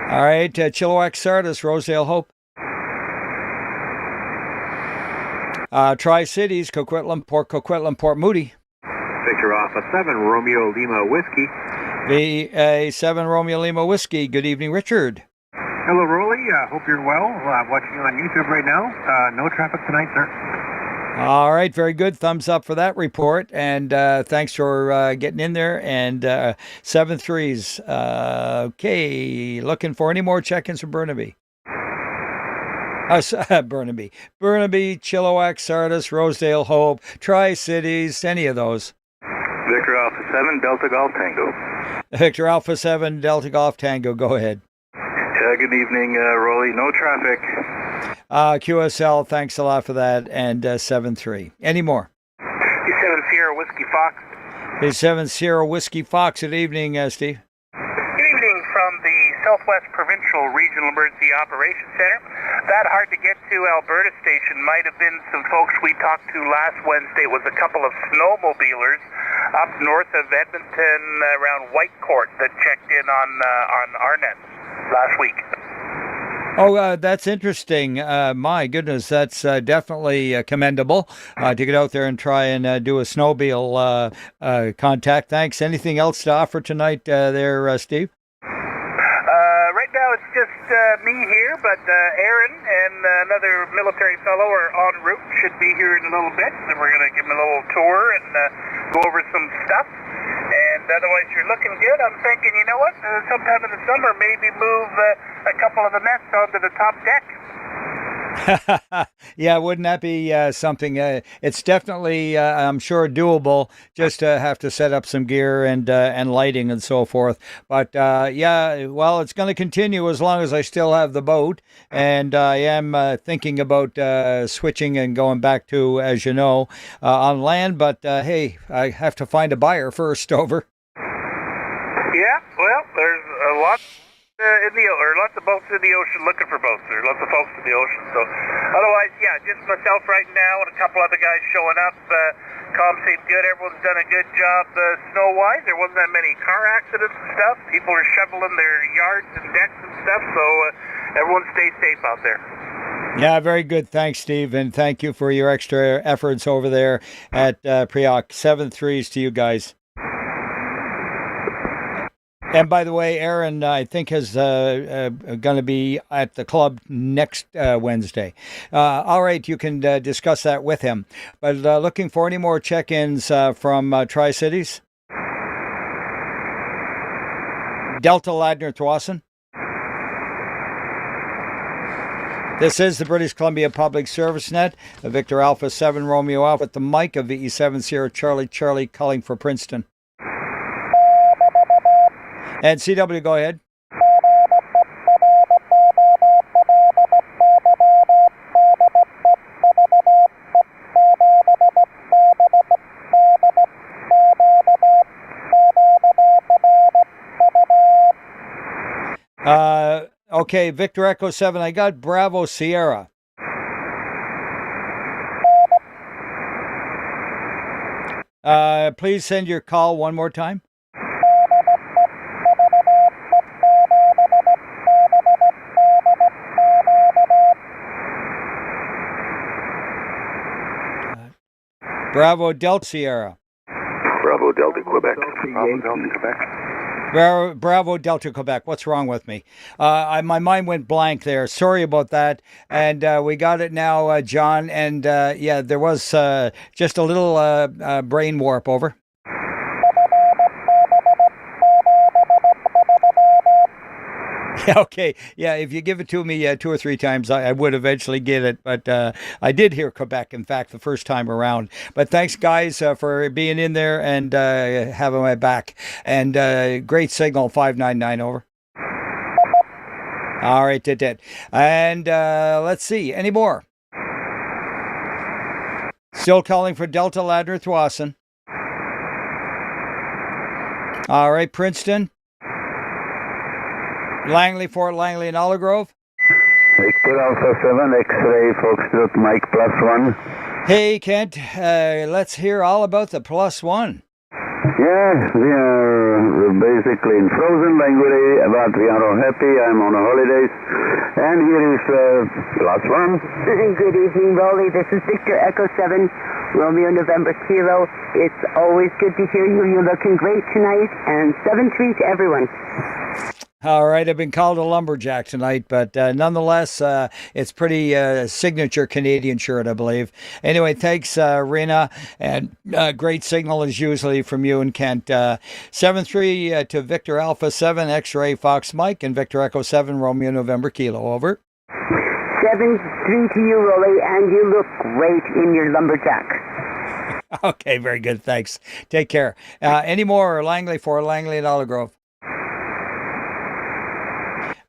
All right, Chilliwack, Sardis, Rosedale, Hope. Tri-Cities, Coquitlam, Port Moody. Victor Alpha 7, Romeo Lima Whiskey. VA7 Romeo Lima Whiskey. Good evening, Richard. Hello, Roly. Hope you're well. Watching on YouTube right now. No traffic tonight, sir. All right, very good. Thumbs up for that report. And thanks for getting in there. And 7-3s. Okay, looking for any more check-ins from Burnaby. Burnaby, Chilliwack, Sardis, Rosedale, Hope, Tri-Cities, any of those. Victor Alpha 7, Delta Golf Tango. Victor Alpha 7, Delta Golf Tango, go ahead. Good evening, Roly. No traffic. QSL, thanks a lot for that, and 7-3. Any more? B7 Sierra Whiskey Fox. B7 Sierra Whiskey Fox, good evening, Steve. Good evening from the Southwest Provincial Regional Emergency Operations Center. That hard to get to Alberta station might have been some folks we talked to last Wednesday. It was a couple of snowmobilers up north of Edmonton around Whitecourt that checked in on Arnett last week. Oh, that's interesting. My goodness, that's definitely commendable to get out there and try and do a snowmobile contact. Thanks. Anything else to offer tonight there, Steve? Right now it's just me here, but Aaron and another military fellow are en route, should be here in a little bit, and we're going to give them a little tour and go over some stuff. And otherwise, you're looking good. I'm thinking, you know what, sometime in the summer, maybe move a couple of the nets onto the top deck. Yeah, wouldn't that be something? It's definitely, I'm sure, doable. Just have to set up some gear and lighting and so forth. But yeah, well, it's going to continue as long as I still have the boat, and I am thinking about switching and going back to, as you know, on land. But hey, I have to find a buyer first. Over. Yeah, well, there's a lot. Lots of boats in the ocean looking for boats. There's lots of folks in the ocean. So, otherwise, yeah, just myself right now and a couple other guys showing up. Comm seemed good. Everyone's done a good job snow-wise. There wasn't that many car accidents and stuff. People are shoveling their yards and decks and stuff. So, everyone stay safe out there. Yeah, very good. Thanks, Steve, and thank you for your extra efforts over there at Preoc. 7-3s to you guys. And by the way, Aaron, I think, is going to be at the club next Wednesday. All right, you can discuss that with him. But looking for any more check-ins from Tri-Cities? Delta Ladner Thwasson. This is the British Columbia Public Service Net. Victor Alpha 7 Romeo Alpha with the mic of VE7 Sierra Charlie calling for Princeton. And CW, go ahead. Okay, Victor Echo 7, I got Bravo Sierra. Please send your call one more time. Bravo Delta Sierra. Bravo Delta Quebec. Bravo Delta Quebec. Bravo Delta Quebec. What's wrong with me? My mind went blank there. Sorry about that. And we got it now, John. And yeah, there was just a little brain warp. Over. Yeah, okay. Yeah, if you give it to me 2 or 3 times, I would eventually get it. But I did hear Quebec, in fact, the first time around. But thanks, guys, for being in there and having my back. And great signal, 599, over. All right, did. And let's see, any more? Still calling for Delta Ladner Thwasson. All right, Princeton. Langley, Fort Langley, and Olive Grove. Victor Alpha 7, X-ray, Foxtrot, Mike +1. Hey, Kent, let's hear all about the +1. Yeah, we are basically in frozen language, but we are all happy. I'm on holidays. And here is +1. Good evening, Roly. This is Victor Echo 7, Romeo November Kilo. It's always good to hear you. You're looking great tonight. And 7-3 to everyone. All right, I've been called a lumberjack tonight, but nonetheless, it's pretty signature Canadian shirt, I believe. Anyway, thanks, Rena, and great signal as usually from you and Kent. 7-3 to Victor Alpha 7, X-Ray Fox Mike, and Victor Echo 7, Romeo November Kilo, over. 7-3 to you, Roly, and you look great in your lumberjack. Okay, very good, thanks. Take care. Any more, Langley, Fort Langley, and Olive Grove?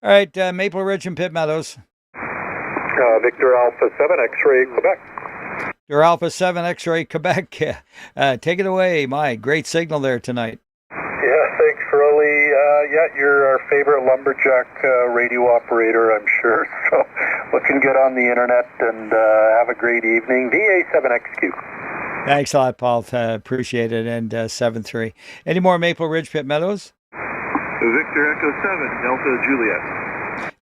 All right, Maple Ridge and Pitt Meadows. Victor Alpha 7, X-ray, Quebec. Victor Alpha 7, X-ray, Quebec. Take it away, my great signal there tonight. Yeah, thanks, Roly. Yeah, you're our favorite lumberjack radio operator, I'm sure. So, looking good on the internet, and have a great evening. VA7XQ. Thanks a lot, Paul. Appreciate it. And 7-3. Any more Maple Ridge, Pitt Meadows? Victor Echo 7, Delta Juliet.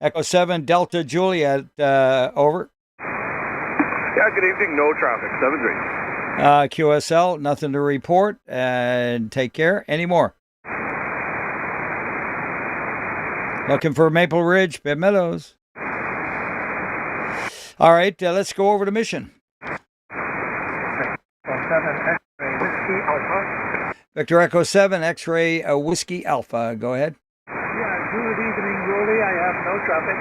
Echo 7, Delta Juliet, over. Yeah, good evening. No traffic, 7-3. QSL, nothing to report. And take care. Any more? Looking for Maple Ridge, Pitt Meadows. All right, let's go over to Mission. 7, X-ray, Whiskey Alpha. Victor Echo 7, X-ray, Whiskey Alpha. Go ahead. Yeah, good evening, Roly. I have no traffic.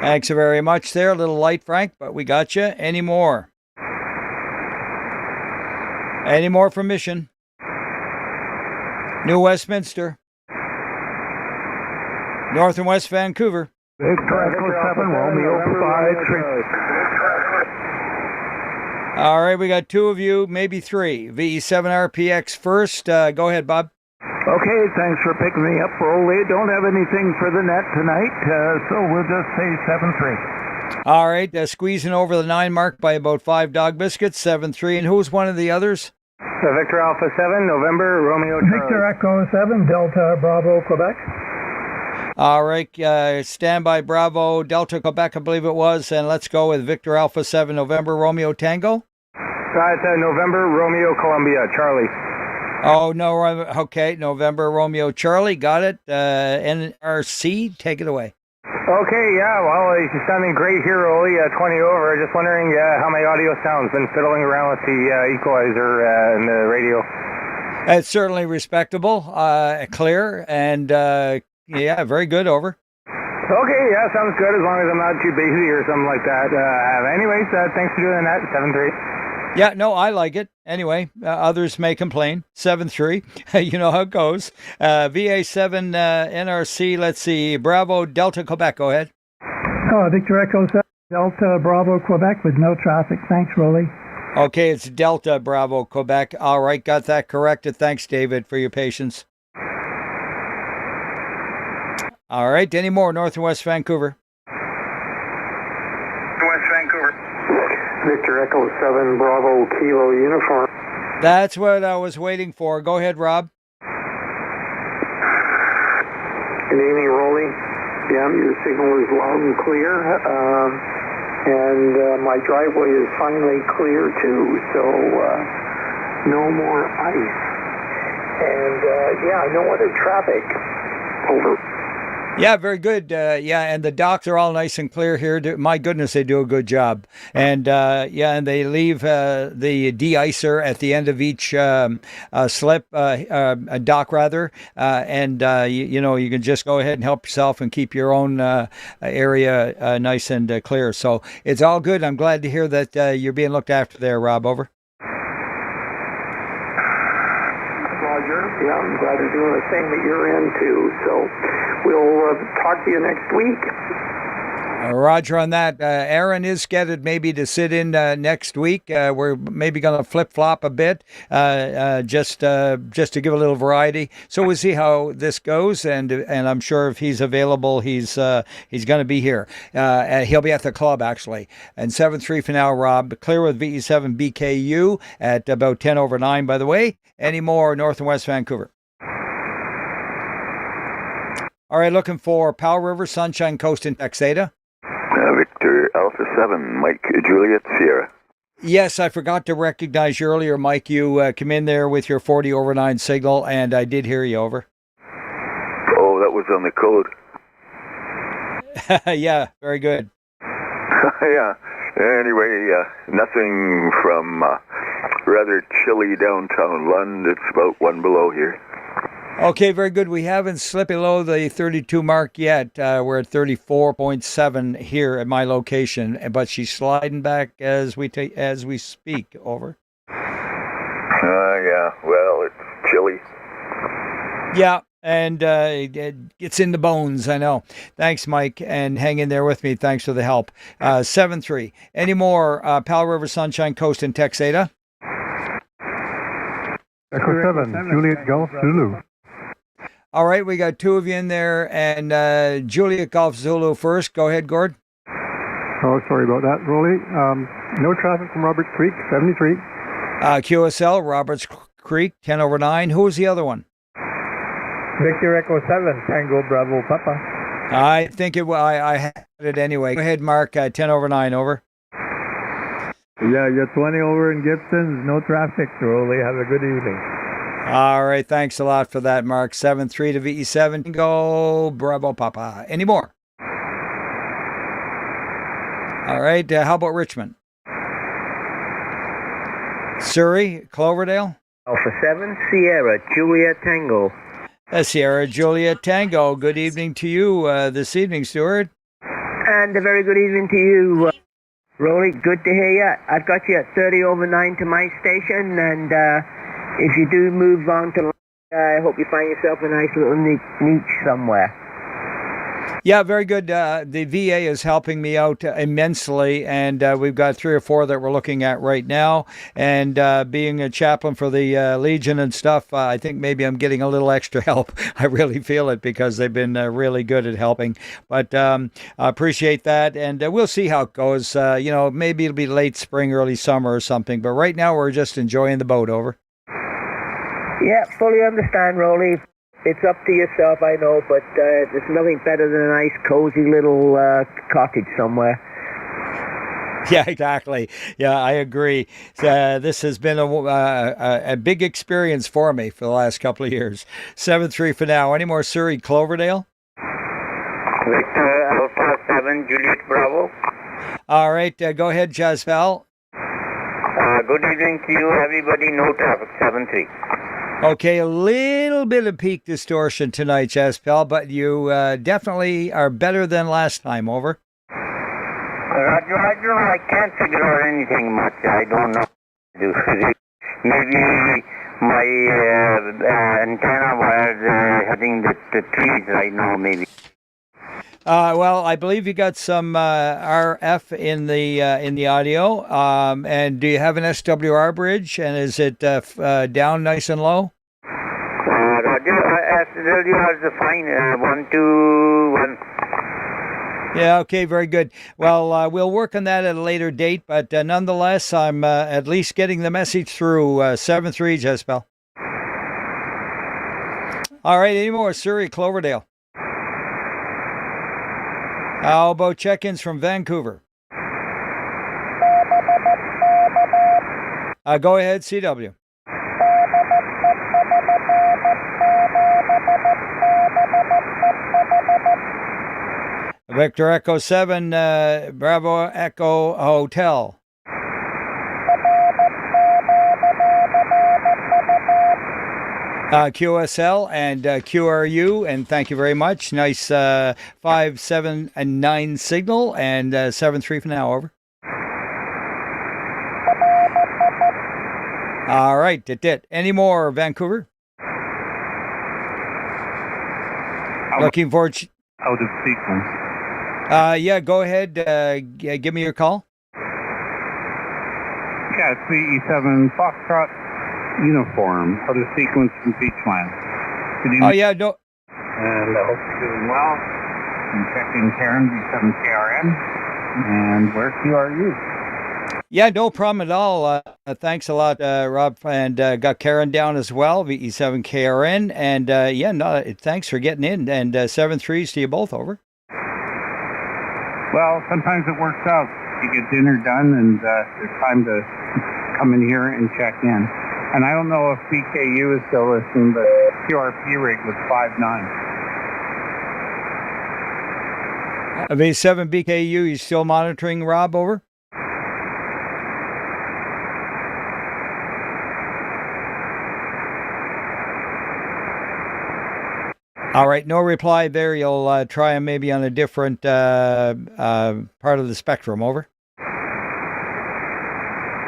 Thanks very much there. A little light, Frank, but we got you. Any more? Any more from Mission? New Westminster. North and West Vancouver. Victor Echo 7, Romeo 5-3. All right, we got 2 of you, maybe 3. VE7RPX first. Go ahead, Bob. Okay, thanks for picking me up, Roly. Don't have anything for the net tonight, so we'll just say 7-3. All right, squeezing over the 9 mark by about 5 dog biscuits, 7-3. And who's one of the others? Victor Alpha 7, November, Romeo Charlie. Victor Echo 7, Delta Bravo, Quebec. All right, stand by Bravo, Delta Quebec, I believe it was. And let's go with Victor Alpha 7, November, Romeo Tango. It's November, Romeo Columbia, Charlie. Oh, no, okay, November, Romeo Charlie, got it. NRC, take it away. Okay, yeah, well, you're sounding great here, Roly, 20 over. Just wondering how my audio sounds. Been fiddling around with the equalizer and the radio. It's certainly respectable, clear, and yeah, very good, over. Okay, yeah, sounds good as long as I'm not too busy or something like that. Anyways, thanks for doing that, 7-3. Yeah, no, I like it. Anyway, others may complain. 7-3. You know how it goes. VA7 NRC, let's see. Bravo, Delta, Quebec. Go ahead. Victor Echo 7, Delta Bravo, Quebec with no traffic. Thanks, Roly. Okay, it's Delta Bravo, Quebec. All right, got that corrected. Thanks, David, for your patience. All right. Any more north and west Vancouver? West Vancouver. Victor Echo 7 Bravo Kilo Uniform. That's what I was waiting for. Go ahead, Rob. Good evening, Roly. Yeah, your signal is loud and clear. And my driveway is finally clear too, so no more ice. And no other traffic. Over. Yeah, very good. And the docks are all nice and clear here. My goodness, they do a good job. And and they leave the de-icer at the end of each slip, dock rather. You can just go ahead and help yourself and keep your own area nice and clear. So it's all good. I'm glad to hear that you're being looked after there, Rob. Over. Roger. Yeah, I'm glad you're doing the thing that you're into. So we'll talk to you next week. Roger on that. Aaron is scheduled maybe to sit in next week. We're maybe going to flip-flop a bit just to give a little variety. So we'll see how this goes, and I'm sure if he's available, he's going to be here. He'll be at the club, actually. And 7-3 for now, Rob. Clear with VE7 BKU at about 10 over 9, by the way. Any more north and west Vancouver? All right, looking for Powell River, Sunshine Coast, and Texada. Victor Alpha 7, Mike Juliet Sierra. Yes, I forgot to recognize you earlier, Mike. You come in there with your 40 over 9 signal, and I did hear you. Over. Oh, that was on the code. Yeah, very good. Yeah. Anyway, nothing from rather chilly downtown London. It's about 1 below here. Okay, very good. We haven't slipped below the 32 mark yet. We're at 34.7 here at my location, but she's sliding back as we speak. Over. Yeah. Well, it's chilly. Yeah, and it's in the bones. I know. Thanks, Mike, and hang in there with me. Thanks for the help. 7-3. Any more Powell River, Sunshine Coast, and Texada? Echo 7, Juliet Golf Zulu. All right, we got 2 of you in there, and Juliet Golf Zulu first. Go ahead, Gord. Oh, sorry about that, Roly. No traffic from Roberts Creek, 73. QSL, Roberts Creek, 10 over 9. Who was the other one? Victor Echo 7, Tango Bravo Papa. I think I had it anyway. Go ahead, Mark, 10 over 9, over. Yeah, you're 20 over in Gibson's. No traffic, Roly. Have a good evening. All right, thanks a lot for that, Mark. 7-3 to VE7. Go, Bravo Papa. Any more? All right, how about Richmond? Surrey, Cloverdale? Alpha 7, Sierra, Juliet Tango. Sierra, Juliet Tango. Good evening to you this evening, Stuart. And a very good evening to you, Roly. Good to hear you. I've got you at 30 over 9 to my station, and if you do move on to I hope you find yourself a nice little niche somewhere. Yeah, very good. The VA is helping me out immensely, and we've got 3 or 4 that we're looking at right now. And being a chaplain for the Legion and stuff, I think maybe I'm getting a little extra help. I really feel it because they've been really good at helping. But I appreciate that, and we'll see how it goes. Maybe it'll be late spring, early summer or something. But right now, we're just enjoying the boat. Over. Yeah, fully understand, Roly. It's up to yourself, I know, but there's nothing better than a nice, cozy little cottage somewhere. Yeah, exactly. Yeah, I agree. This has been a big experience for me for the last couple of years. 7-3 for now. Any more Surrey, Cloverdale? Victor Alpha 7, Juliet Bravo. All right, go ahead, Jaspal. Good evening to you, everybody. No traffic, 7-3. Okay, a little bit of peak distortion tonight, Jaspal, but you definitely are better than last time. Over. Roger. I can't figure out anything much. I don't know what to do. Maybe my antenna wires hitting the trees right now, maybe. Well, I believe you got some RF in the audio. And do you have an SWR bridge? And is it down nice and low? Roger. I still you have the fine 121. Yeah, okay, very good. Well, we'll work on that at a later date, but nonetheless, I'm at least getting the message through. 7-3, Jezebel. All right, any more? Surrey, Cloverdale. How about check-ins from Vancouver? Go ahead, CW. Victor Echo 7, Bravo Echo Hotel. QSL and QRU, and thank you very much. Nice 5, 7, and 9 signal, and 7-3 for now, over. All right, it. Any more, Vancouver? Looking for... Out of sequence. Yeah, go ahead. Give me your call. Yeah, it's VE7 Foxtrot uniform, out of sequence from Beachland. Oh, yeah, no. And I hope you're doing well. I'm checking Karen, V7KRN. And where QRU? Yeah, no problem at all. Thanks a lot, Rob, and got Karen down as well, VE7KRN. And yeah, no, thanks for getting in. And 7-3s to you both, over. Well, sometimes it works out. You get dinner done, and there's time to come in here and check in. And I don't know if BKU is still listening, but QRP rig was 5-9. V7 BKU, you still monitoring, Rob, over? All right, no reply there. You'll try them maybe on a different part of the spectrum, over?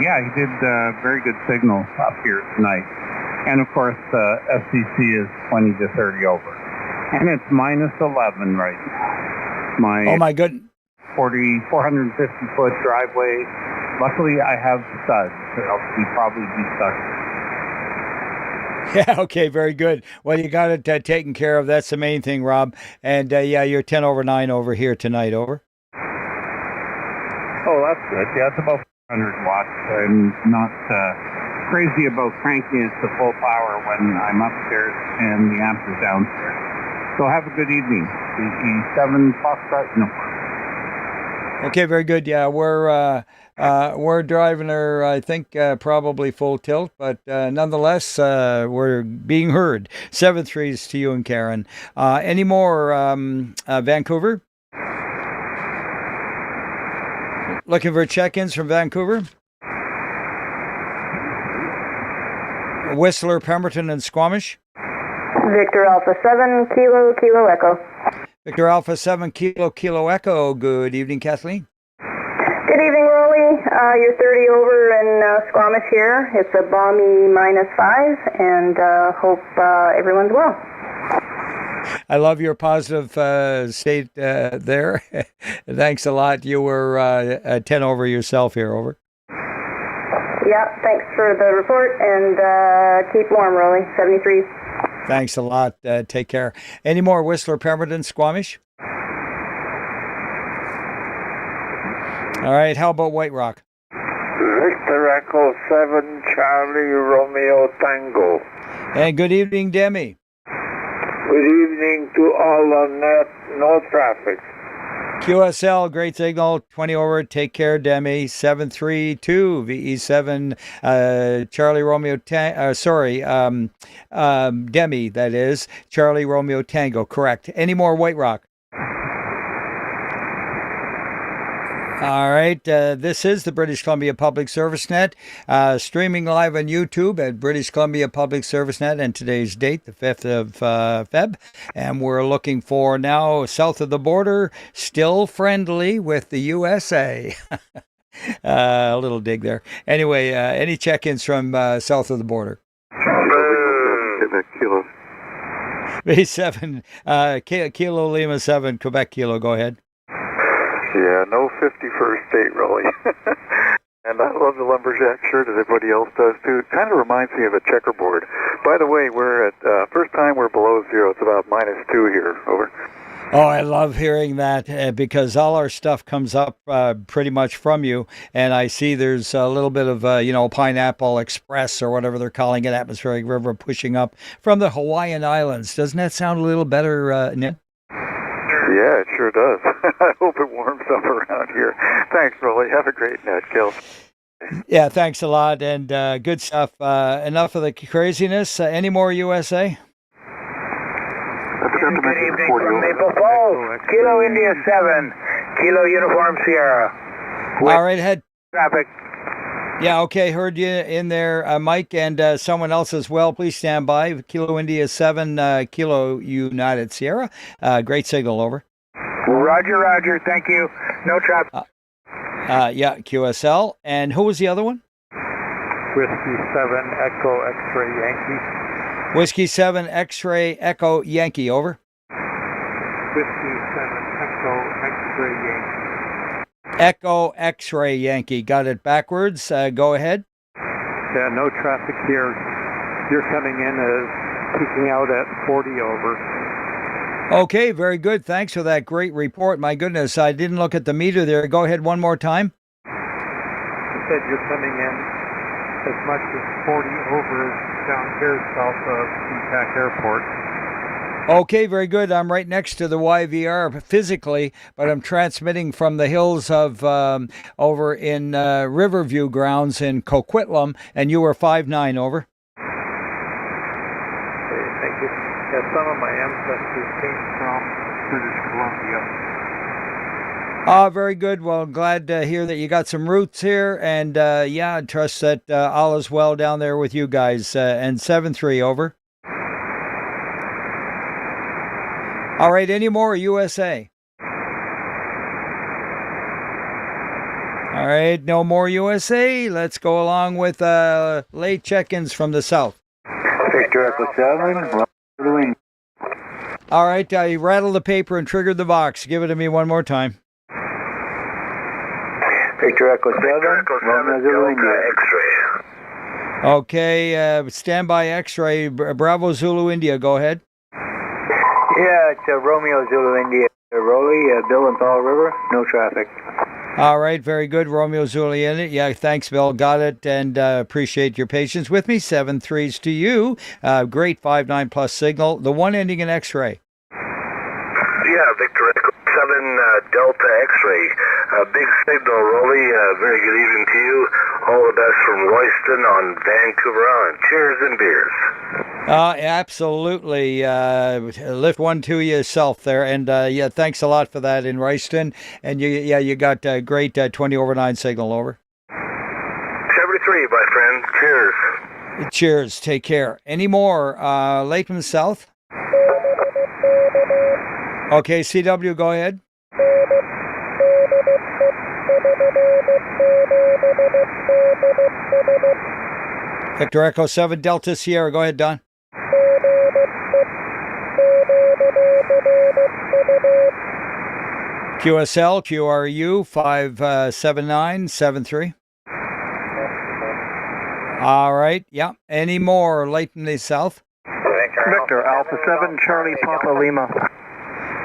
Yeah, he did very good signal up here tonight. And of course, FCC is 20 to 30 over. And it's -11 right now. Oh my goodness. 450 foot driveway. Luckily, I have studs, so I'll probably be stuck. Yeah, okay, very good. Well, you got it taken care of. That's the main thing, Rob. And yeah, you're 10 over 9 over here tonight, over. Oh, that's good. Yeah, it's about 400 watts. I'm not crazy about cranking it to full power when I'm upstairs and the amp is downstairs. So have a good evening. E7 Foxtrot uniform. Okay, very good. Yeah, we're driving her, I think, probably full tilt, but nonetheless, we're being heard. 7-3s to you and Karen. Any more, Vancouver? Looking for check-ins from Vancouver? Whistler, Pemberton, and Squamish? Victor Alpha 7, Kilo Echo. Victor Alpha 7, Kilo Echo. Good evening, Kathleen. Good evening, Roly. You're 30 over in Squamish here. It's a balmy -5, and hope everyone's well. I love your positive state there. Thanks a lot. You were 10 over yourself here, over. Yeah, thanks for the report, and keep warm, Roly. 73. Thanks a lot. Take care. Any more Whistler, Pemberton, Squamish? All right. How about White Rock? Victor Echo 7, Charlie Romeo Tango. And good evening, Demi. Good evening to all on net. No traffic. QSL, great signal, 20 over. Take care, Demi. 732 VE7 Charlie Romeo Demi, that is. Charlie Romeo Tango, correct. Any more White Rock? All right, this is the British Columbia Public Service Net, streaming live on YouTube at British Columbia Public Service Net, and today's date, the 5th of Feb, and we're looking for now south of the border, still friendly with the USA. A little dig there. Anyway, any check-ins from south of the border? V7, Kilo Lima 7, Quebec Kilo, go ahead. Yeah, no 51st state, really. And I love the lumberjack shirt, as everybody else does too. It kind of reminds me of a checkerboard. By the way, we're at first time we're below zero. It's about -2 here. Over. Oh, I love hearing that because all our stuff comes up pretty much from you, and I see there's a little bit of Pineapple Express or whatever they're calling it, atmospheric river pushing up from the Hawaiian Islands. Doesn't that sound a little better, Nick? Yeah, it sure does. I hope it warms up around here. Thanks, Roly. Have a great night, Gil. Yeah, thanks a lot, and good stuff. Enough of the craziness. Any more USA? Good evening from Maple Falls. Kilo India 7, Kilo Uniform Sierra. All right, head. Traffic. Yeah, okay, heard you in there, Mike, and someone else as well. Please stand by. Kilo India 7, Kilo United Sierra. Great signal, over. Roger, roger. Thank you. No traffic. Yeah, QSL. And who was the other one? Whiskey 7 Echo X-Ray Yankee. Whiskey 7 X-Ray Echo Yankee, over. Whiskey 7 Echo X-Ray Yankee. Echo X-Ray Yankee. Got it backwards. Go ahead. Yeah, no traffic here. You're coming in as peaking out at 40, over. Okay, very good. Thanks for that great report. My goodness, I didn't look at the meter there. Go ahead one more time. You said you're coming in as much as 40 over down here south of SeaTac Airport. Okay, very good. I'm right next to the YVR physically, but I'm transmitting from the hills of over in Riverview grounds in Coquitlam, and you were 5-9, over. Okay, thank you. Yeah, some of my ancestors came from British Columbia. Very good. Well, glad to hear that you got some roots here, and I trust that all is well down there with you guys. And 7-3, over. All right, any more USA? All right, no more USA. Let's go along with late check-ins from the south. Victor Echo 7, All right, I rattled the paper and triggered the box. Give it to me one more time. Victor Echo 7, Romeo India X-Ray. Okay, standby X-ray, Bravo Zulu India, go ahead. Yeah, it's Romeo Zulu India. Roly, Bill and Fall River, no traffic. All right, very good. Romeo Zulu India. Yeah, thanks, Bill. Got it, and appreciate your patience with me. 7-3s to you. Great 5-9 plus signal. The one ending in X-ray. Yeah, Victor Echo 7 Delta X-ray. Big signal, Roly. Very good evening to you. All the best from Royston on Vancouver Island. Cheers and beers. Absolutely. Lift one to yourself there, and thanks a lot for that in Royston. And you got a great 20 over 9 signal, over. 73, my friend. Cheers. Cheers. Take care. Any more? Latham South. Okay, CW, go ahead. Victor Echo 7 Delta Sierra, go ahead, Don. QSL, QRU 57973. All right, yeah. Any more late in the south? Victor Alpha 7 Charlie Papa Lima.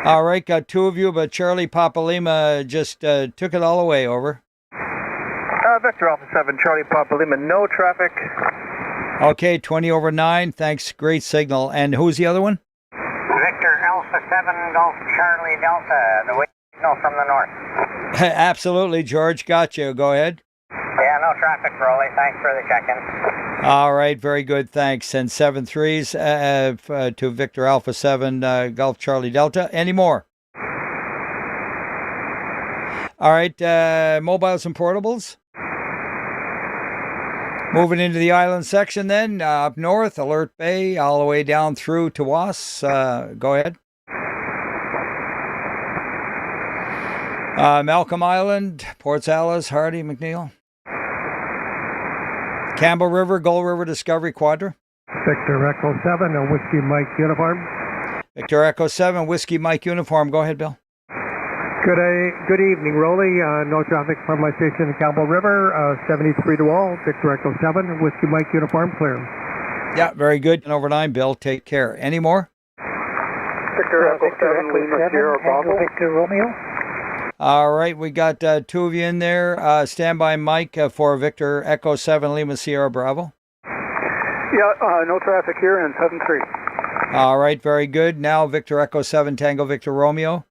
All right, got two of you, but Charlie Papa Lima just took it all away, over. Victor Alpha 7 Charlie Papa Lima, no traffic. Okay, 20 over 9, thanks, great signal. And who's the other one? Victor Alpha 7 Golf Charlie Delta, the wind signal from the north. Absolutely, George, got you, go ahead. Yeah, no traffic, Roly, thanks for the check-in. All right, very good, thanks. And 7-3s to Victor Alpha 7 Golf Charlie Delta. Any more? All right, mobiles and portables. Moving into the island section then, up north, Alert Bay, all the way down through to Was. Go ahead. Malcolm Island, Port Salas, Hardy, McNeil. Campbell River, Gull River, Discovery, Quadra. Victor Echo 7, a Whiskey Mike uniform. Victor Echo 7, Whiskey Mike uniform. Go ahead, Bill. Good evening, Roly. No traffic from my station in Campbell River. 73 to all. Victor Echo 7. Whiskey Mike uniform clear. Yeah, very good. 10 over 9, Bill. Take care. Any more? Victor Echo 7, Lima Sierra Bravo. Victor Romeo. All right, we got two of you in there. Stand by, Mike, for Victor Echo 7, Lima Sierra Bravo. Yeah, no traffic here in 7-3. All right, very good. Now Victor Echo 7, Tango Victor Romeo.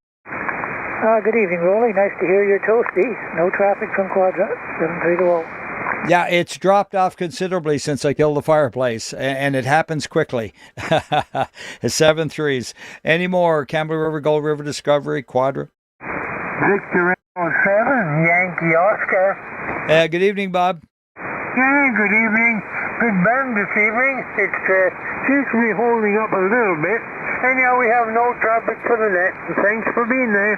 Good evening, Roly. Nice to hear your toasty. No traffic from Quadra. 7-3 to all. Yeah, it's dropped off considerably since I killed the fireplace, and it happens quickly. 7-3s. Any more? Campbell River, Gold River, Discovery, Quadra? Victor Echo 7, Yankee Oscar. Good evening, Bob. Yeah, good evening. Good band this evening. It seems to be holding up a little bit. Anyhow, we have no traffic for the net. Thanks for being there.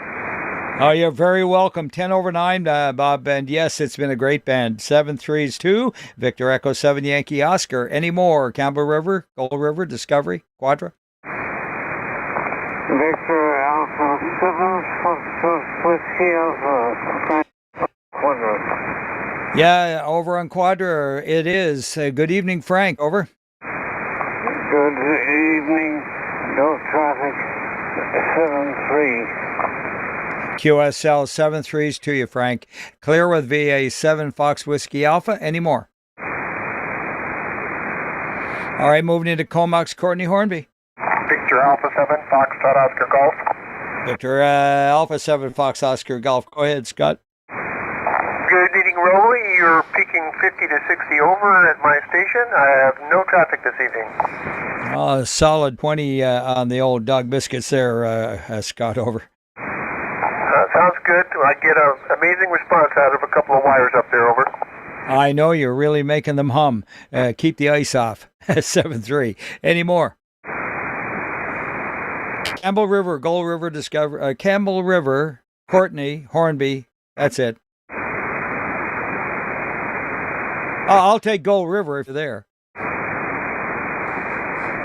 Oh, you're very welcome. 10 over 9, Bob. And yes, it's been a great band. 7-3s, 2. Victor Echo 7, Yankee Oscar. Any more? Campbell River, Gold River, Discovery, Quadra? Victor Alpha 7, Foxtrot, Whiskey Alpha, Quadra. Yeah, over on Quadra, it is. Good evening, Frank. Over. Good evening. No traffic. 7-3. QSL 7-3s to you, Frank. Clear with VA 7 Fox Whiskey Alpha. Any more? All right, moving into Comox, Courtney Hornby. Victor Alpha 7, Foxtrot Oscar Golf. Victor Alpha 7 Fox Oscar Golf. Go ahead, Scott. Good evening, Roly. You're peaking 50 to 60 over at my station. I have no traffic this evening. Solid 20 on the old dog biscuits there, Scott. Over. Sounds good. I get an amazing response out of a couple of wires up there. Over. I know you're really making them hum. Keep the ice off. 7-3. Any more? Campbell River, Gold River, Discovery. Campbell River, Courtney Hornby. That's it. I'll take Gold River if you're there.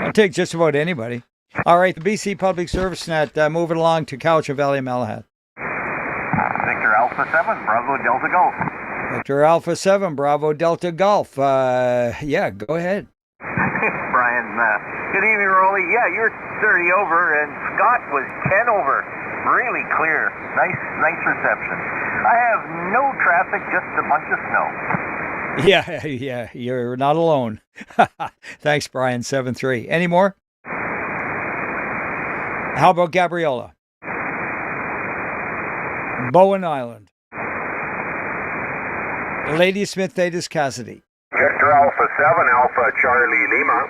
I'll take just about anybody. All right, the BC Public Service Net, moving along to Cowichan Valley, Malahat. Victor Alpha 7, Bravo Delta Golf. Victor Alpha 7, Bravo Delta Golf. Yeah, go ahead. Brian, good evening, Roly. Yeah, you're 30 over, and Scott was 10 over. Really clear. Nice reception. I have no traffic, just a bunch of snow. Yeah, you're not alone. Thanks, Brian, 7-3. Any more? How about Gabriella? Bowen Island. Lady Smith, Thetis Cassidy. Victor Alpha 7, Alpha Charlie Lima.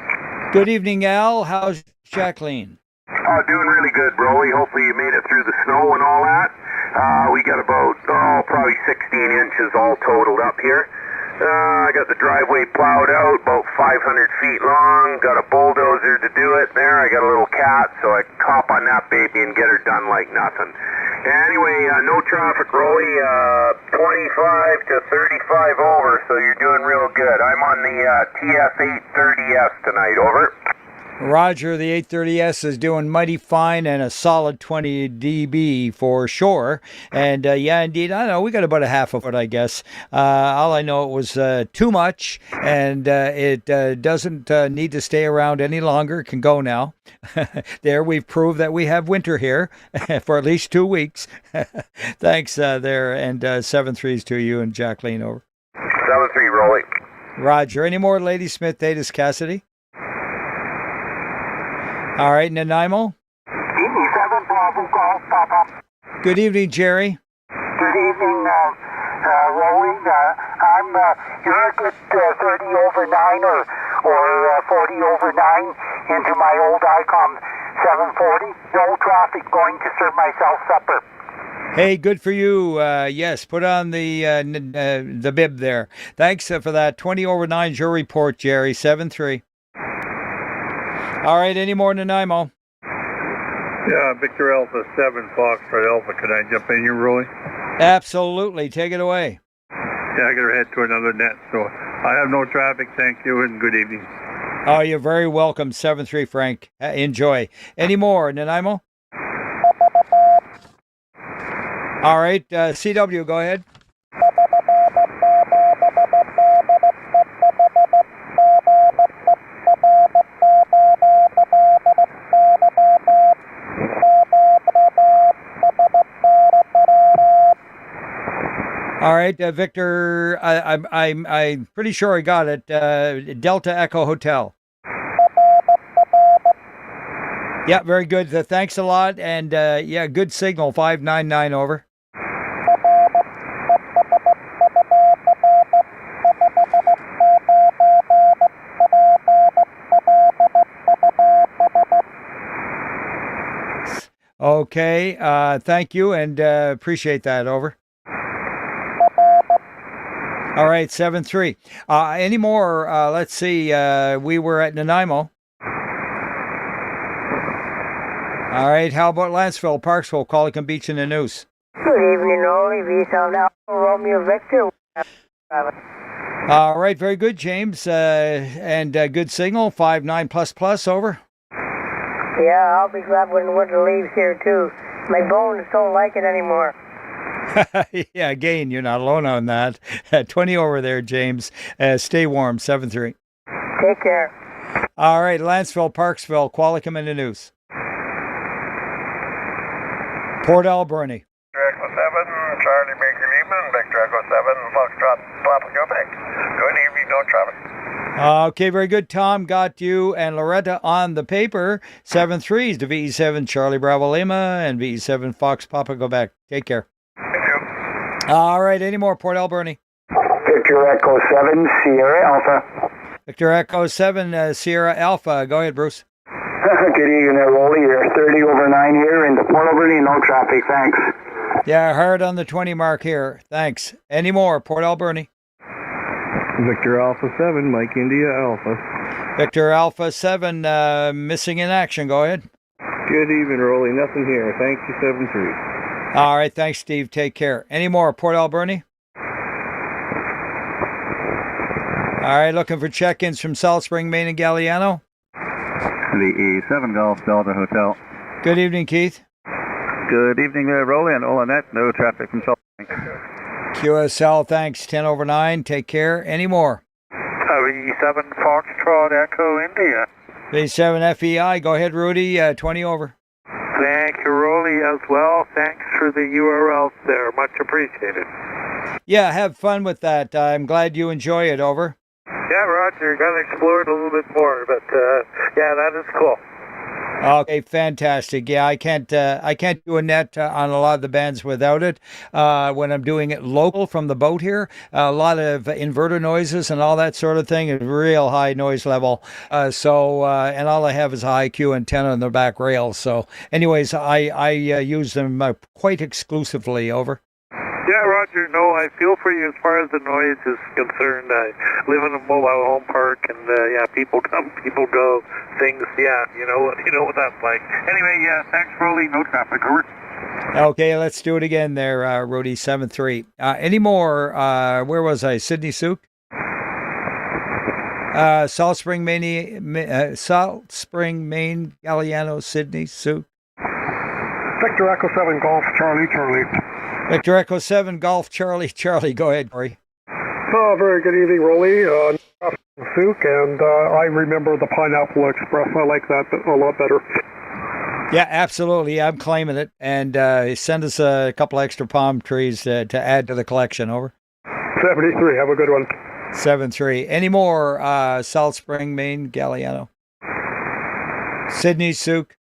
Good evening, Al. How's Jacqueline? Oh, doing really good, Roly. Hopefully you made it through the snow and all that. We got about, probably 16 inches all totaled up here. I got the driveway plowed out, about 500 feet long. Got a bulldozer to do it there. I got a little cat, so I hop on that baby and get her done like nothing. Anyway, no traffic, Roly. 25 to 35 over, so you're doing real good. I'm on the TS830S tonight, over. Roger, the 830S is doing mighty fine and a solid 20 dB for sure. And yeah, indeed, I know we got about a half of it, I guess. All I know it was too much, and it doesn't need to stay around any longer. It can go now. There, we've proved that we have winter here for at least 2 weeks. Thanks there, and 7-3s to you and Jacqueline, over. 7-3, Roly. Roger. Any more Lady Smith, Thetis Cassidy? All right, Nanaimo. Good evening, Jerry. Good evening, Roly. I'm here at 30 over 9 or 40 over 9 into my old ICOM 740. No traffic, going to serve myself supper. Hey, good for you. Yes, put on the bib there. Thanks for that. 20 over 9's your report, Jerry. 7-3. All right, any more Nanaimo? Yeah, Victor Alpha 7, Foxtrot Alpha. Can I jump in here, Roly? Absolutely. Take it away. Yeah, I got to head to another net, so I have no traffic. Thank you, and good evening. Oh, you're very welcome. 7-3, Frank. Enjoy. Any more, Nanaimo? All right, CW, go ahead. All right, Victor. I'm pretty sure I got it. Delta Echo Hotel. Yeah, very good. Thanks a lot, and yeah, good signal. 599 over. Okay, thank you, and appreciate that. Over. All right, 7-3. Any more? Let's see. We were at Nanaimo. All right, how about Lanceville, Parksville, Qualicum Beach, and the News? Good evening, Roly. V-Sound Alpha, Romeo Victor. All right, very good, James. And good signal, 5-9++, over. Yeah, I'll be glad when the winter leaves here, too. My bones don't like it anymore. Yeah, again, you're not alone on that. 20 over there, James. Stay warm, 7-3. Take care. All right, Lanceville, Parksville, Qualicum, and the News. Port Alberni. Echo 7, Charlie Baker Lehman, Victor Echo 7, Foxtrot, Papa Quebec. Good evening, no traffic. Okay, very good. Tom got you and Loretta on the paper. 7-3s to VE7 Charlie Bravo Lima and VE7 Fox Papa Quebec. Take care. Thank you. All right, any more Port Alberni? Victor Echo 7, Sierra Alpha. Victor Echo 7, Sierra Alpha. Go ahead, Bruce. Good evening, Roly. You're 30 over 9 here into Port Alberni, no traffic, thanks. Yeah, hard on the 20 mark here. Thanks. Any more Port Alberni? Victor Alpha 7, Mike India Alpha. Victor Alpha 7, missing in action. Go ahead. Good evening, Roly. Nothing here. Thank you, 7-3. All right, thanks, Steve. Take care. Any more Port Alberni? All right, looking for check-ins from Salt Spring, Maine, and Galliano. The E7 Golf Delta Hotel. Good evening, Keith. Good evening there, Roly and Olanet. No traffic from Salt Spring. QSL, thanks. 10 over 9. Take care. Any more? E7 Foxtrot Echo India. V7 FEI. Go ahead, Rudy. 20 over. Thank you, Roly, as well. Thanks for the URLs there. Much appreciated. Yeah, have fun with that. I'm glad you enjoy it. Over. Yeah, Roger. Gotta explore it a little bit more, but yeah, that is cool. Okay, fantastic. Yeah, I can't do a net on a lot of the bands without it. When I'm doing it local from the boat here, a lot of inverter noises and all that sort of thing, a real high noise level. And all I have is a high Q antenna on the back rail. So, anyways, I use them quite exclusively. Over. Yeah, Roger. No, I feel for you as far as the noise is concerned. I live in a mobile home park, and yeah, people come, people go, things. Yeah, you know what that's like. Anyway, yeah, thanks, Roly. No traffic. Over. Okay, let's do it again there, Rudy. 7-3. Any more? Where was I? Sydney Souk. Salt Spring, Maine, Galliano, Sydney Souk. Victor Echo 7 Golf, Charlie. Victor Echo 7 Golf, Charlie. Go ahead, Corey. Very good evening, Roly. Souk, and I remember the Pineapple Express. I like that a lot better. Yeah, absolutely. I'm claiming it. And send us a couple extra palm trees to add to the collection. Over. 73. Have a good one. 7-3. Any more Salt Spring, Maine, Galliano? Sydney Souk.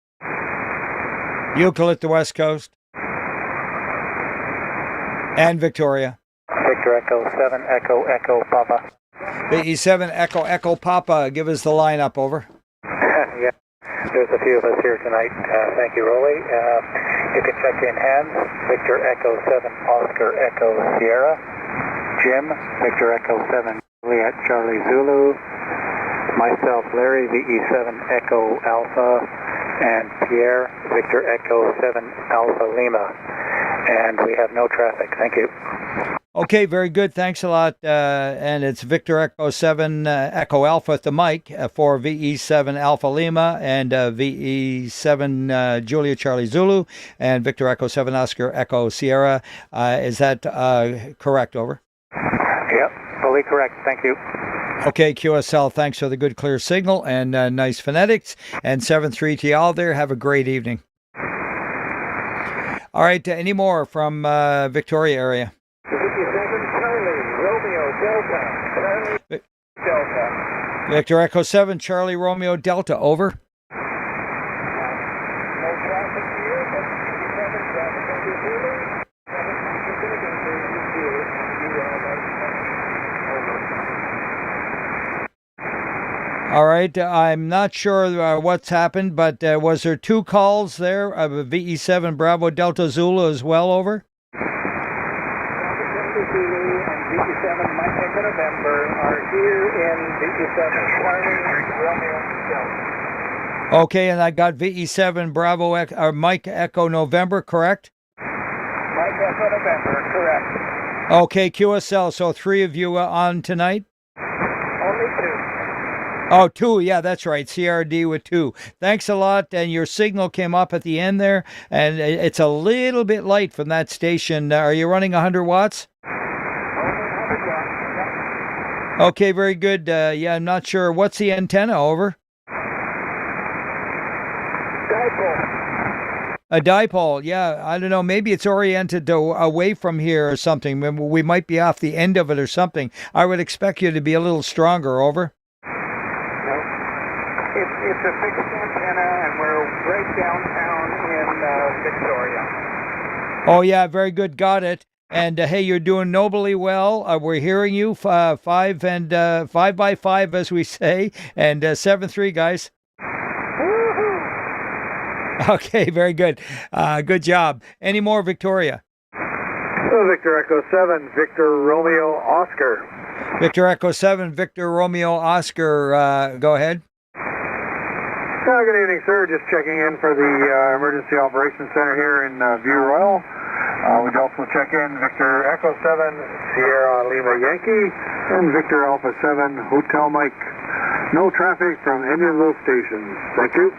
Eucalypt, the West Coast. And Victoria. Victor Echo 7, Echo Papa. VE7 Echo Papa. Give us the lineup. Over. Yeah, there's a few of us here tonight. Thank you, Roly. You can check in hands. Victor Echo 7, Oscar Echo Sierra. Jim, Victor Echo 7, Juliet Charlie Zulu. Myself, Larry, VE7 Echo Alpha. And Pierre, Victor Echo 7 Alpha Lima. And we have no traffic. Thank you. Okay, very good. Thanks a lot. And it's Victor Echo 7 Echo Alpha at the mic for VE7 Alpha Lima and VE7 Julia Charlie Zulu and Victor Echo 7 Oscar Echo Sierra. Is that correct? Over. Yep, fully correct. Thank you. Okay, QSL, thanks for the good, clear signal and nice phonetics. And 7-3 to y'all there. Have a great evening. All right, any more from Victoria area? Victor Echo 7, Charlie Romeo Delta, over. All right, I'm not sure what's happened, but was there two calls there of VE7 Bravo Delta Zulu as well, over? VE7 Mike Echo November are here in VE7 Charlie Romeo Delta. Okay, and I got VE7 Bravo Mike Echo November, correct? Mike Echo November, correct. Okay, QSL, so 3 of you on tonight? Only 2. Oh, 2, yeah, that's right, CRD with 2. Thanks a lot, and your signal came up at the end there, and it's a little bit light from that station. Are you running 100 watts? Okay, very good. Yeah, I'm not sure. What's the antenna, over? Dipole. A dipole, yeah. I don't know. Maybe it's oriented away from here or something. We might be off the end of it or something. I would expect you to be a little stronger, over. No. It's a fixed antenna, and we're right downtown in Victoria. Oh, yeah, very good. Got it. And hey, you're doing nobly well. We're hearing you 5 and 5 by 5, as we say, and 7-3, guys. Okay, very good. Good job. Any more, Victoria? Victor Echo 7, Victor Romeo Oscar. Victor Echo 7, Victor Romeo Oscar. Go ahead. Good evening, sir. Just checking in for the Emergency Operations Center here in View Royal. We'd also check in Victor Echo 7, Sierra Lima Yankee, and Victor Alpha 7, Hotel Mike. No traffic from any of those stations. Thank you.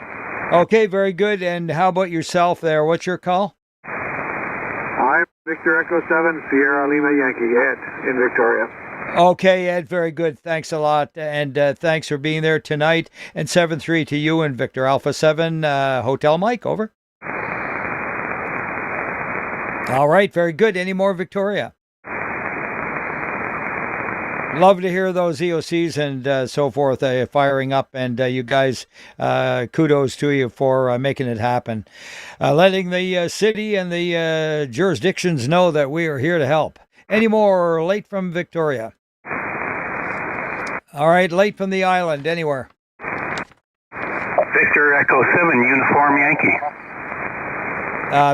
Okay, very good. And how about yourself there? What's your call? I'm Victor Echo 7, Sierra Lima Yankee, Ed, in Victoria. Okay, Ed, very good. Thanks a lot. And thanks for being there tonight. And 7-3 to you and Victor Alpha 7, Hotel Mike, over. All right, very good. Any more, Victoria? Love to hear those EOCs and so forth firing up, and you guys, kudos to you for making it happen. Letting the city and the jurisdictions know that we are here to help. Any more late from Victoria? All right, late from the island, anywhere. Victor Echo 7, Uniform Yankee.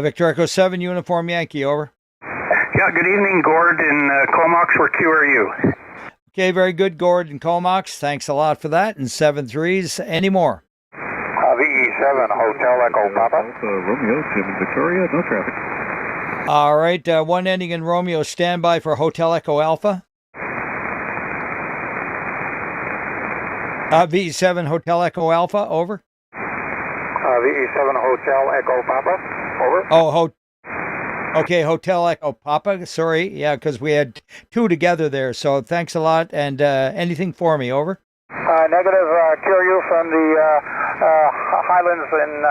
Victor Echo 7, Uniform Yankee, over. Yeah, good evening, Gord in Comox for QRU. Okay, very good, Gord and Comox. Thanks a lot for that. And 7-3s, any more? VE7, Hotel Echo Papa. Romeo, 7 Victoria, no traffic. All right, one ending in Romeo, standby for Hotel Echo Alpha. VE7 Hotel Echo Alpha, over. VE7 Hotel Echo Papa, over. Oh, okay, Hotel Echo Papa, sorry. Yeah, because we had 2 together there, so thanks a lot. And anything for me, over. Negative, QRU from the Highlands in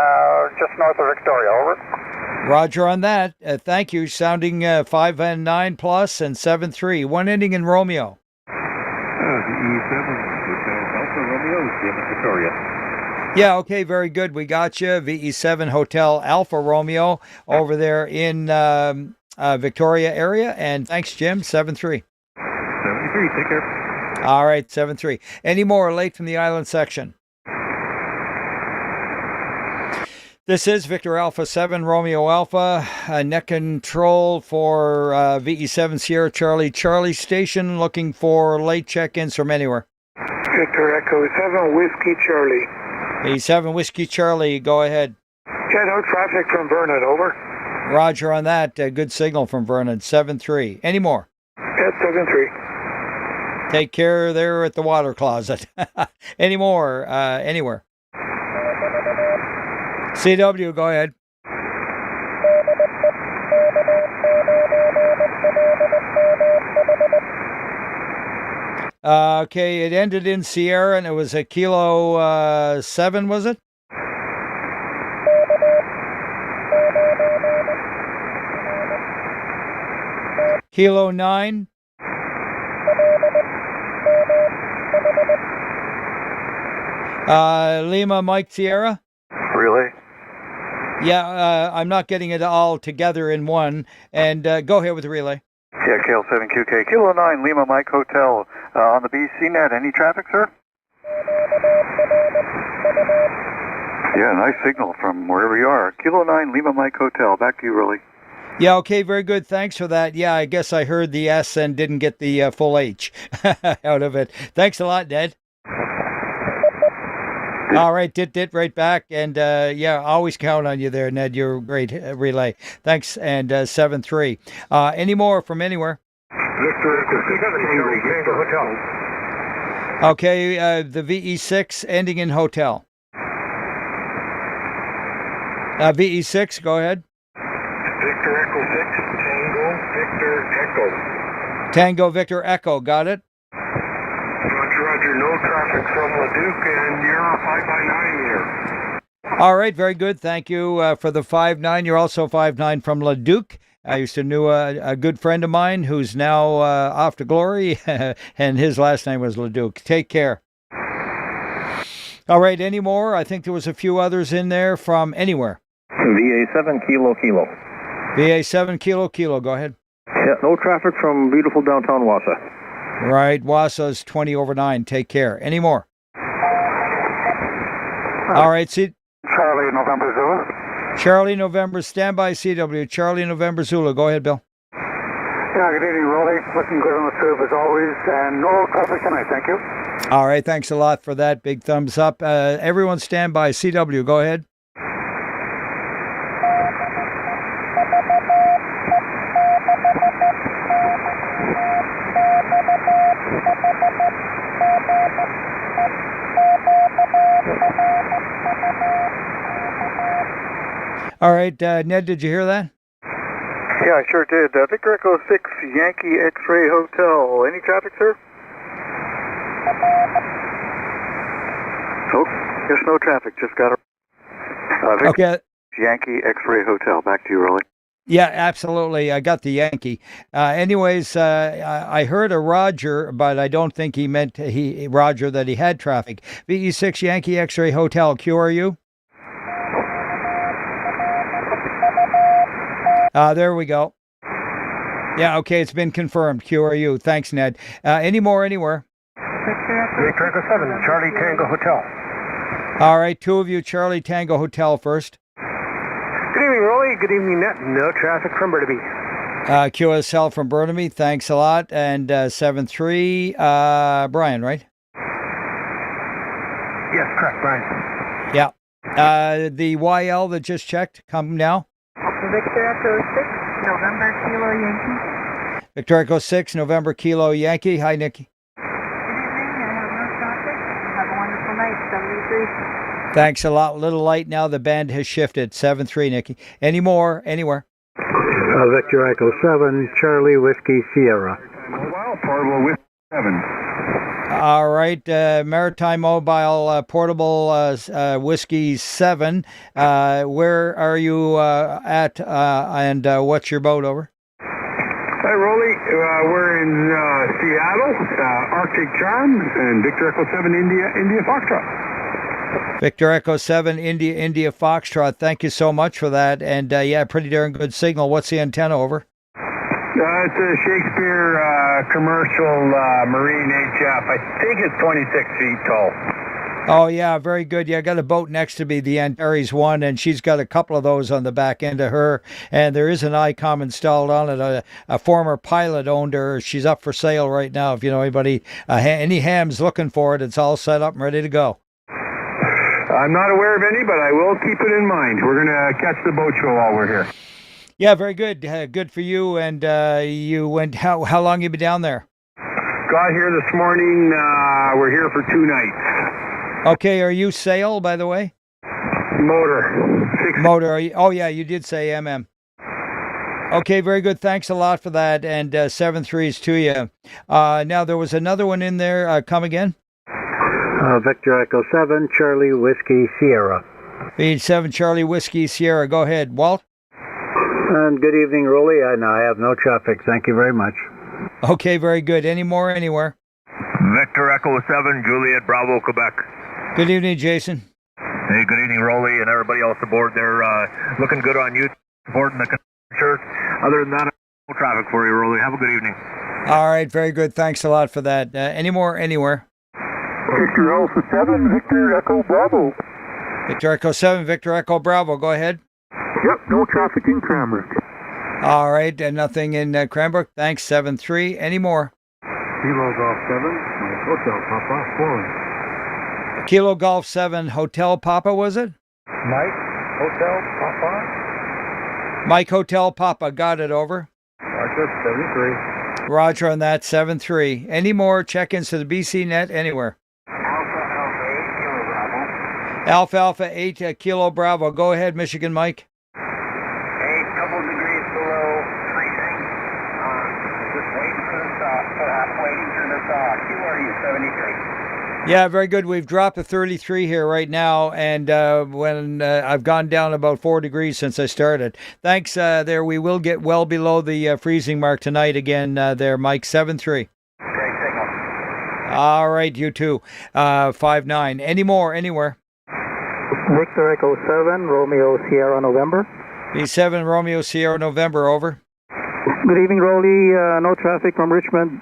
just north of Victoria, over. Roger on that. Thank you. Sounding 5 and 9 plus and 7-3. One ending in Romeo. VE7, Hotel Alpha Romeo, Victoria. Yeah, okay, very good. We got you. VE7 Hotel Alpha Romeo over there in Victoria area. And thanks, Jim. 7-3. 73, take care. All right, 7-3. Any more late from the island section? This is Victor Alpha 7, Romeo Alpha, net control for VE7 Sierra Charlie Station, looking for late check-ins from anywhere. Victor Echo 7, Whiskey Charlie. VE7 Whiskey Charlie, go ahead. Yeah, no traffic from Vernon, over. Roger on that. Good signal from Vernon, 7-3. Any more? At 7-3. Take care there at the water closet. Any more? Anywhere? CW, go ahead. Okay, it ended in Sierra, and it was a Kilo 7, was it? Kilo 9. Lima Mike Sierra. Relay. Yeah, I'm not getting it all together in one. And go ahead with the relay. Yeah, KL7QK. Kilo 9, Lima Mike Hotel. On the BC net, any traffic, sir? Yeah, nice signal from wherever you are. Kilo 9, Lima Mike Hotel. Back to you, Roly. Yeah, okay, very good. Thanks for that. Yeah, I guess I heard the S and didn't get the full H out of it. Thanks a lot, Ned. All right, dit right back. And yeah, always count on you there, Ned. You're a great relay. Thanks, and 7-3. Any more from anywhere? Victor Tango Hotel. Okay, the VE6 ending in hotel. VE6, go ahead. Victor Echo 6, Tango Victor Echo. Tango Victor Echo, got it? Roger, no traffic from Leduc, and you're 5x9 here. All right, very good. Thank you for the 5-9. You're also 5-9 from Leduc. I used to know a good friend of mine who's now off to glory, and his last name was Leduc. Take care. All right, any more? I think there was a few others in there from anywhere. VA7 Kilo Kilo. VA7 Kilo. Go ahead. Yeah, no traffic from beautiful downtown Wassa. Right, Wassa's 20/9. Take care. Any more? All right, see. Charlie November Zulu. Charlie November, standby CW. Charlie November Zulu. Go ahead, Bill. Yeah, good evening, Roly. Looking good on the tube as always, and no traffic tonight. Thank you. All right, thanks a lot for that. Big thumbs up. Everyone stand by. CW, go ahead. All right, Ned, did you hear that? Yeah, I sure did. Victor Echo 6, Yankee X-Ray Hotel. Any traffic, sir? Oh, there's no traffic. Just got a... Okay. Yankee X-Ray Hotel. Back to you, Roly. Yeah, absolutely. I got the Yankee. Anyways, I heard a Roger, but I don't think he meant Roger that he had traffic. VE6 Yankee X-Ray Hotel. QRU? There we go. Yeah, okay, it's been confirmed. QRU. Thanks, Ned. Any more anywhere? Victor Echo 7, Charlie Tango Hotel. All right, two of you, Charlie Tango Hotel first. Good evening, Roly. Good evening, Net. No traffic from Burnaby. QSL from Burnaby. Thanks a lot. And 7-3, Brian, right? Yes, correct, Brian. Yeah. The YL that just checked, come now. Victor Echo 6, November Kilo Yankee. Victor Echo 6, November Kilo Yankee. Hi, Nikki. Good evening. I have no traffic. Have a wonderful night. 73. Thanks a lot. Little light now. The band has shifted. 7-3, Nikki. Any more? Anywhere? Victor Echo 7, Charlie Whiskey Sierra. Mobile, portable with 7. All right. Maritime Mobile Portable Whiskey 7. Where are you at, and what's your boat, over? Hi, Roly. We're in Seattle, Arctic Charm, and Victor Echo 7, India Foxtrot. Victor Echo 7, India Foxtrot. Thank you so much for that. And yeah, pretty darn good signal. What's the antenna, over? It's a Shakespeare commercial marine HF. I think it's 26 feet tall. Oh, yeah, very good. Yeah, I got a boat next to me, the Antares 1, and she's got a couple of those on the back end of her. And there is an ICOM installed on it. A former pilot owned her. She's up for sale right now. If you know anybody, any hams looking for it, it's all set up and ready to go. I'm not aware of any, but I will keep it in mind. We're going to catch the boat show while we're here. Yeah, very good. Good for you. And you went. How long you been down there? Got here this morning. We're here for 2 nights. Okay. Are you sail, by the way? Motor. Motor. Are you, oh yeah, you did say MM. Okay, very good. Thanks a lot for that. And 7-3s to you. Now there was another one in there. Come again. Victor Echo 7, Charlie Whiskey Sierra. Beat 7 Charlie Whiskey Sierra. Go ahead, Walt. And good evening, Roly. And I have no traffic. Thank you very much. Okay, very good. Any more anywhere? Victor Echo 7, Juliet Bravo, Quebec. Good evening, Jason. Hey, good evening, Roly, and everybody else aboard there. Looking good on you, supporting the shirt. Other than that, no traffic for you, Roly. Have a good evening. All right, very good. Thanks a lot for that. Any more anywhere? Victor Alpha 7, Victor Echo Bravo. Victor Echo 7, Victor Echo Bravo. Go ahead. Yep, no traffic in Cranbrook. All right, nothing in Cranbrook. Thanks, 7-3. Any more? Kilo Golf 7, my hotel Papa 4. Kilo Golf 7, Hotel Papa, was it? Mike, Hotel Papa. Mike Hotel Papa. Got it, over. Roger, 7-3. Roger on that, 7-3. Any more check-ins to the BC net anywhere? Alpha 8 Kilo Bravo. Go ahead, Michigan Mike. A couple degrees below freezing. Just waiting for the thaw. Waiting for the thaw. QRU 73. Yeah, very good. We've dropped to 33 here right now, and when I've gone down about 4 degrees since I started. Thanks there. We will get well below the freezing mark tonight again there, Mike. 7-3. Great signal. All right, you too. 5-9. Any more anywhere? Victor Echo 7, Romeo Sierra November. B7 Romeo Sierra November, over. Good evening, Roly. No traffic from Richmond.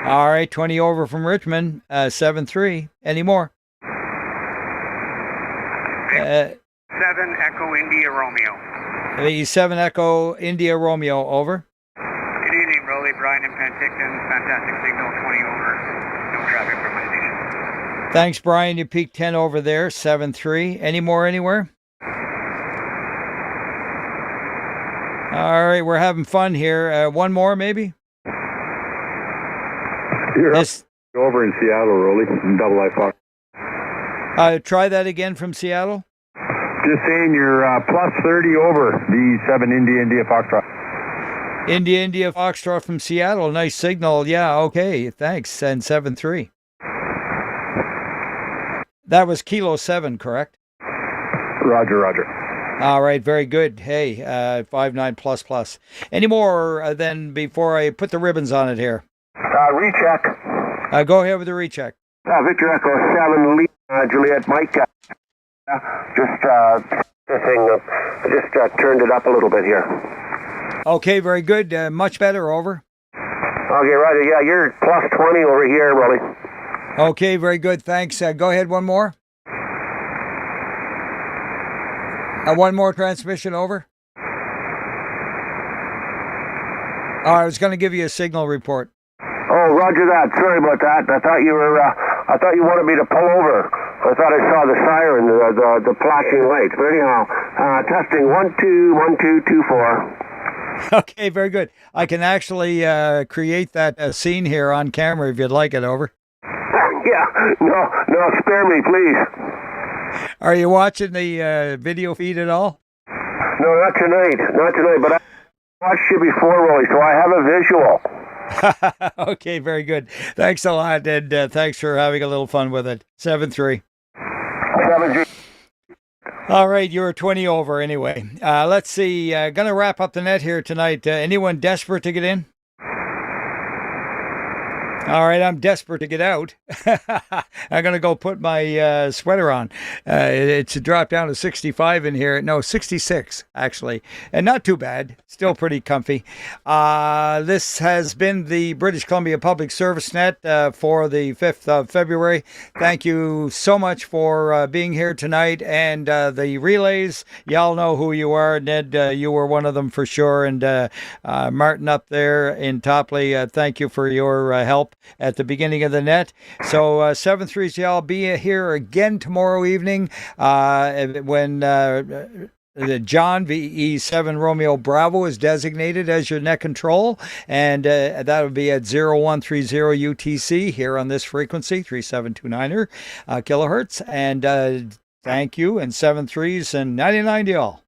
All right, 20 over from Richmond, 7-3. Any more? 7 Echo India Romeo. B7 Echo India Romeo, over. Good evening, Roly. Brian and Penticton. Fantastic signal, 20 over. No traffic from my station. Thanks, Brian. You peaked 10 over there, 7-3. Any more anywhere? All right, we're having fun here. One more, maybe? You're over in Seattle, Roly, in Double I Fox. Try that again from Seattle. Just saying you're plus 30 over the 7 India Foxtrot. India Foxtrot from Seattle. Nice signal. Yeah, okay. Thanks. And 7-3. That was Kilo 7, correct? Roger. All right, very good. Hey, 5-9 plus. Any more then before I put the ribbons on it here? Recheck. Go ahead with the recheck. Victor Echo 7, Juliet Mike. Just turned it up a little bit here. Okay, very good. Much better, over. Okay, right. Yeah, you're plus 20 over here, Roly. Okay, very good. Thanks. Go ahead, one more. One more transmission, over. I was going to give you a signal report. Oh, roger that. Sorry about that. I thought you wanted me to pull over. I thought I saw the siren, the flashing lights. But anyhow, testing 1 2 1 2 2 4. Okay, very good. I can actually create that scene here on camera if you'd like it, over. Yeah, no, spare me, please. Are you watching the video feed at all? No, not tonight, but I watched you before, Roly, so I have a visual. Okay, very good. Thanks a lot, and thanks for having a little fun with it. 7-3. 7-3. All right, you're 20 over anyway. Let's see. Going to wrap up the net here tonight. Anyone desperate to get in? All right, I'm desperate to get out. I'm going to go put my sweater on. It's dropped down to 65 in here. No, 66, actually. And not too bad. Still pretty comfy. This has been the British Columbia Public Service Net for the 5th of February. Thank you so much for being here tonight. And the relays, y'all know who you are. Ned, you were one of them for sure. And Martin up there in Topley, thank you for your help at the beginning of the net. So 7-3, y'all be here again tomorrow evening when The John VE7 Romeo Bravo is designated as your net control, and that would be at 0130 UTC here on this frequency, 3729er kilohertz. And thank you, and 7 3s and 99 to all.